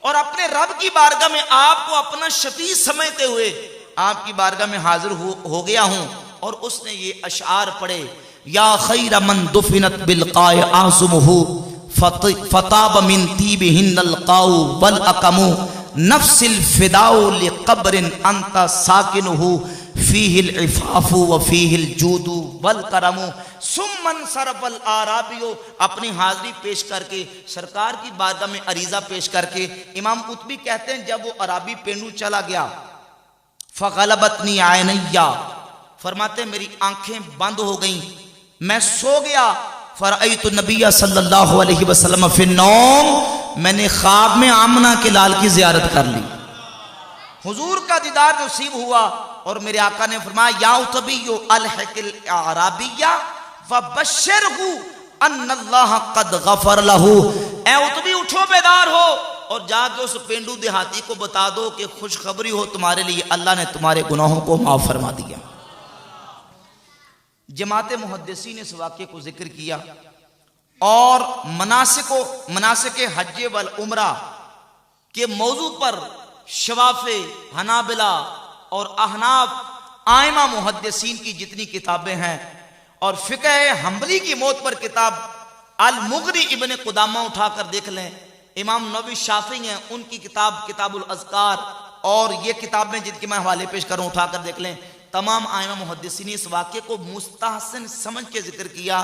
और अपने रब की बारगाह में आपको अपना शफी समझते हुए आपकी बारगाह में हाजिर हो गया हूं। और उसने ये अशआर पढ़े, या खैर मन दुफिनत बिलकाय आज़मुहु फताब मिन तीबिहिन्नल काउ वल अकमु नफ्सिल फिदाउ लिक़ब्रिन अंता साकिनुहु फीहिल इफ़ाफ़ु व फीहिल जूदु वल करमु। सुम्मन सरफल आराबियो, अपनी हाजिरी पेश करके सरकार की बारगाह में अरीजा पेश करके इमाम कुतबी कहते हैं जब वो अराबी पेंडू चला गया, फ़ग़लबतनी आयनैया, फरमाते मेरी आंखें बंद हो गईं, मैं सो गया। फ़रअयतु नबिय्य सल्लल्लाहु अलैहि वसल्लम फ़िन्नौम, मैंने ख्वाब में आमना के लाल की ज़ियारत कर ली, हुजूर का दीदार नसीब हुआ। और मेरे आका ने फरमाया, या उतबियो अलहिकिल अराबिया व बश्शिरहु अन्नल्लाह क़द गफ़र लहू। ए उतबी उठो, बेदार हो और जाके उस पेंडू देहाती को बता दो कि खुशखबरी हो तुम्हारे लिए, अल्लाह ने तुम्हारे गुनाहों को माफ फरमा दिया। जमात मुहद्दिसीन ने इस वाक़े को जिक्र किया और मनासिक हज वल उमरा के मौजू पर शवाफे हनाबिला और अहनाफ आइमा मुहद्दिसीन की जितनी किताबें हैं और फ़िक़्ह हम्बली की मौत पर किताब अल मुग़नी इब्न कुदामा उठाकर देख लें। इमाम नबवी शाफ़ी हैं, उनकी किताब किताबुल अज़कार और ये किताबें जिनके मैं हवाले पेश करूँ उठाकर देख लें। तमाम आइमा मुहद्दिसीन ने इस वाक़े को मुस्तहसन समझ के जिक्र किया।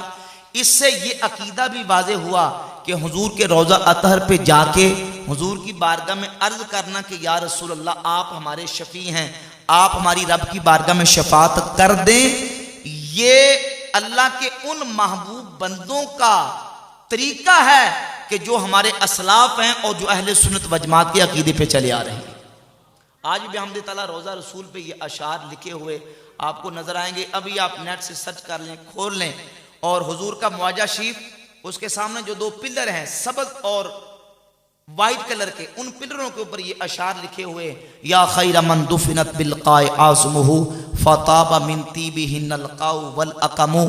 इससे ये अकीदा भी वाज़े हुआ कि हुजूर के रोज़ा अतहर पे जाके हुजूर की बारगाह में अर्ज करना कि या रसूल अल्लाह, आप हमारे शफी हैं, आप हमारी रब की बारगाह में शफात कर दें। ये अल्लाह के उन महबूब बंदों का तरीका है कि जो हमारे असलाफ हैं और जो अहले सुन्नत व जमात के अकीदे पे चले आ रहे हैं। आज भी हमद ताला रोज़ा रसूल पे ये अशार लिखे हुए आपको नजर आएंगे। अभी आप नेट से सर्च कर लें, खोल लें और हुजूर का मुआजा शरीफ, उसके सामने जो दो पिलर हैं सबज और वाइट कलर के, उन पिलरों के ऊपर ये अशार लिखे हुए, या खैर मन दुफिनत बिलकाय आज़मुहु फताब मिन तीबिहिन्नल काउ वल अकमु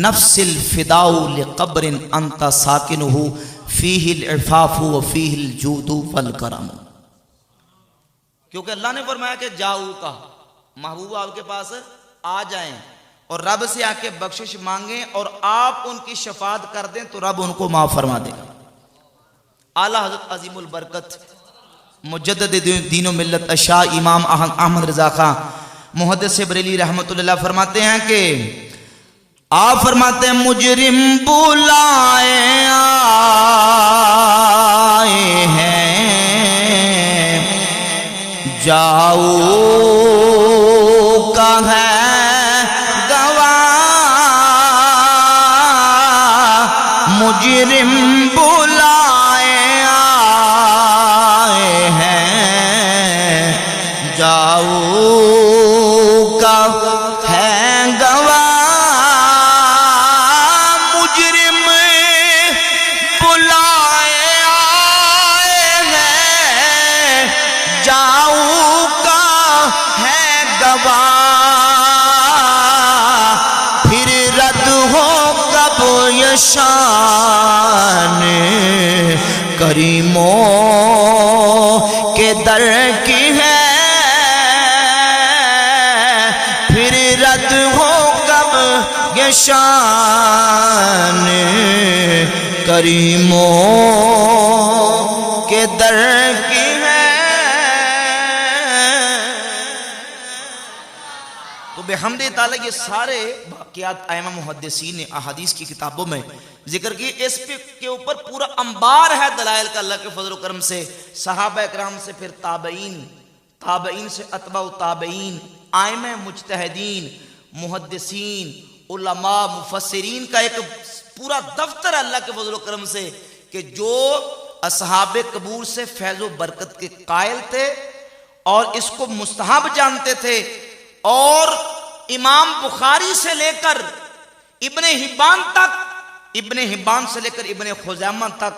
नफ्सिल फिदाउ लिक़ब्रिन अंता साकिनुहु फीहिल इफ़ाफ़ु व फीहिल जूदु वल करमु। क्योंकि अल्लाह ने फरमाया कि जाऊ का महबूब आपके पास आ जाएं और रब से आके बख्शिश मांगें और आप उनकी शफात कर दें तो रब उनको माफ फरमा देगा। आला हज़रत अज़ीमुल बरकत मुजद्दिद दीन मिल्लत अशाह इमाम अहमद रज़ा खां मुहद्दिस बरेली रहमतुल्लाह फरमाते हैं कि आप फरमाते हैं मुजरिम बुलाए आए हैं, जाओ का है गवाह, मुजरिम बुलाए आए हैं, जाओ का है गवाह, मुजरिम बुलाए आए हैं, जाओ फिर रद्द हो कब ये शान करीमों के दर की है, फिर रद्द हो कब ये शान करीमों के दर की है। तो बेहमदे ताला ये सारे वाक़यात आइमा मुहद्दिसीन ने अहादीस की किताबों में जिक्र किए। इस पे के ऊपर पूरा अंबार है दलाइल का अल्लाह के फजल करम से, सहाबा इकराम से, फिर ताबईन, ताबईन से अतबा ताबईन, आइमा मुज्तहिदीन, मुहद्दिसीन, उलमा, मुफस्सिरीन का एक पूरा दफ्तर अल्लाह के फजल करम से कि जो असहाबे कबूर से फैज़ो बरकत के कायल थे और इसको मुस्तहब जानते थे। और इमाम बुखारी से लेकर इब्ने हिब्बान तक, इब्ने हिब्बान से लेकर इब्ने खुज़ैमा तक,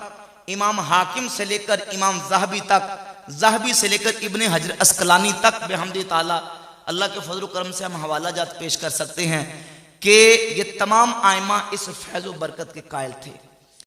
इमाम हाकिम से लेकर इमाम ज़हबी तक, ज़हबी से लेकर इब्ने हजर अस्कलानी तक, बेहमदि ताला अल्लाह के फजल करम से हम हवाला जात पेश कर सकते हैं कि ये तमाम आइमा इस फैज़ो बरकत के कायल थे।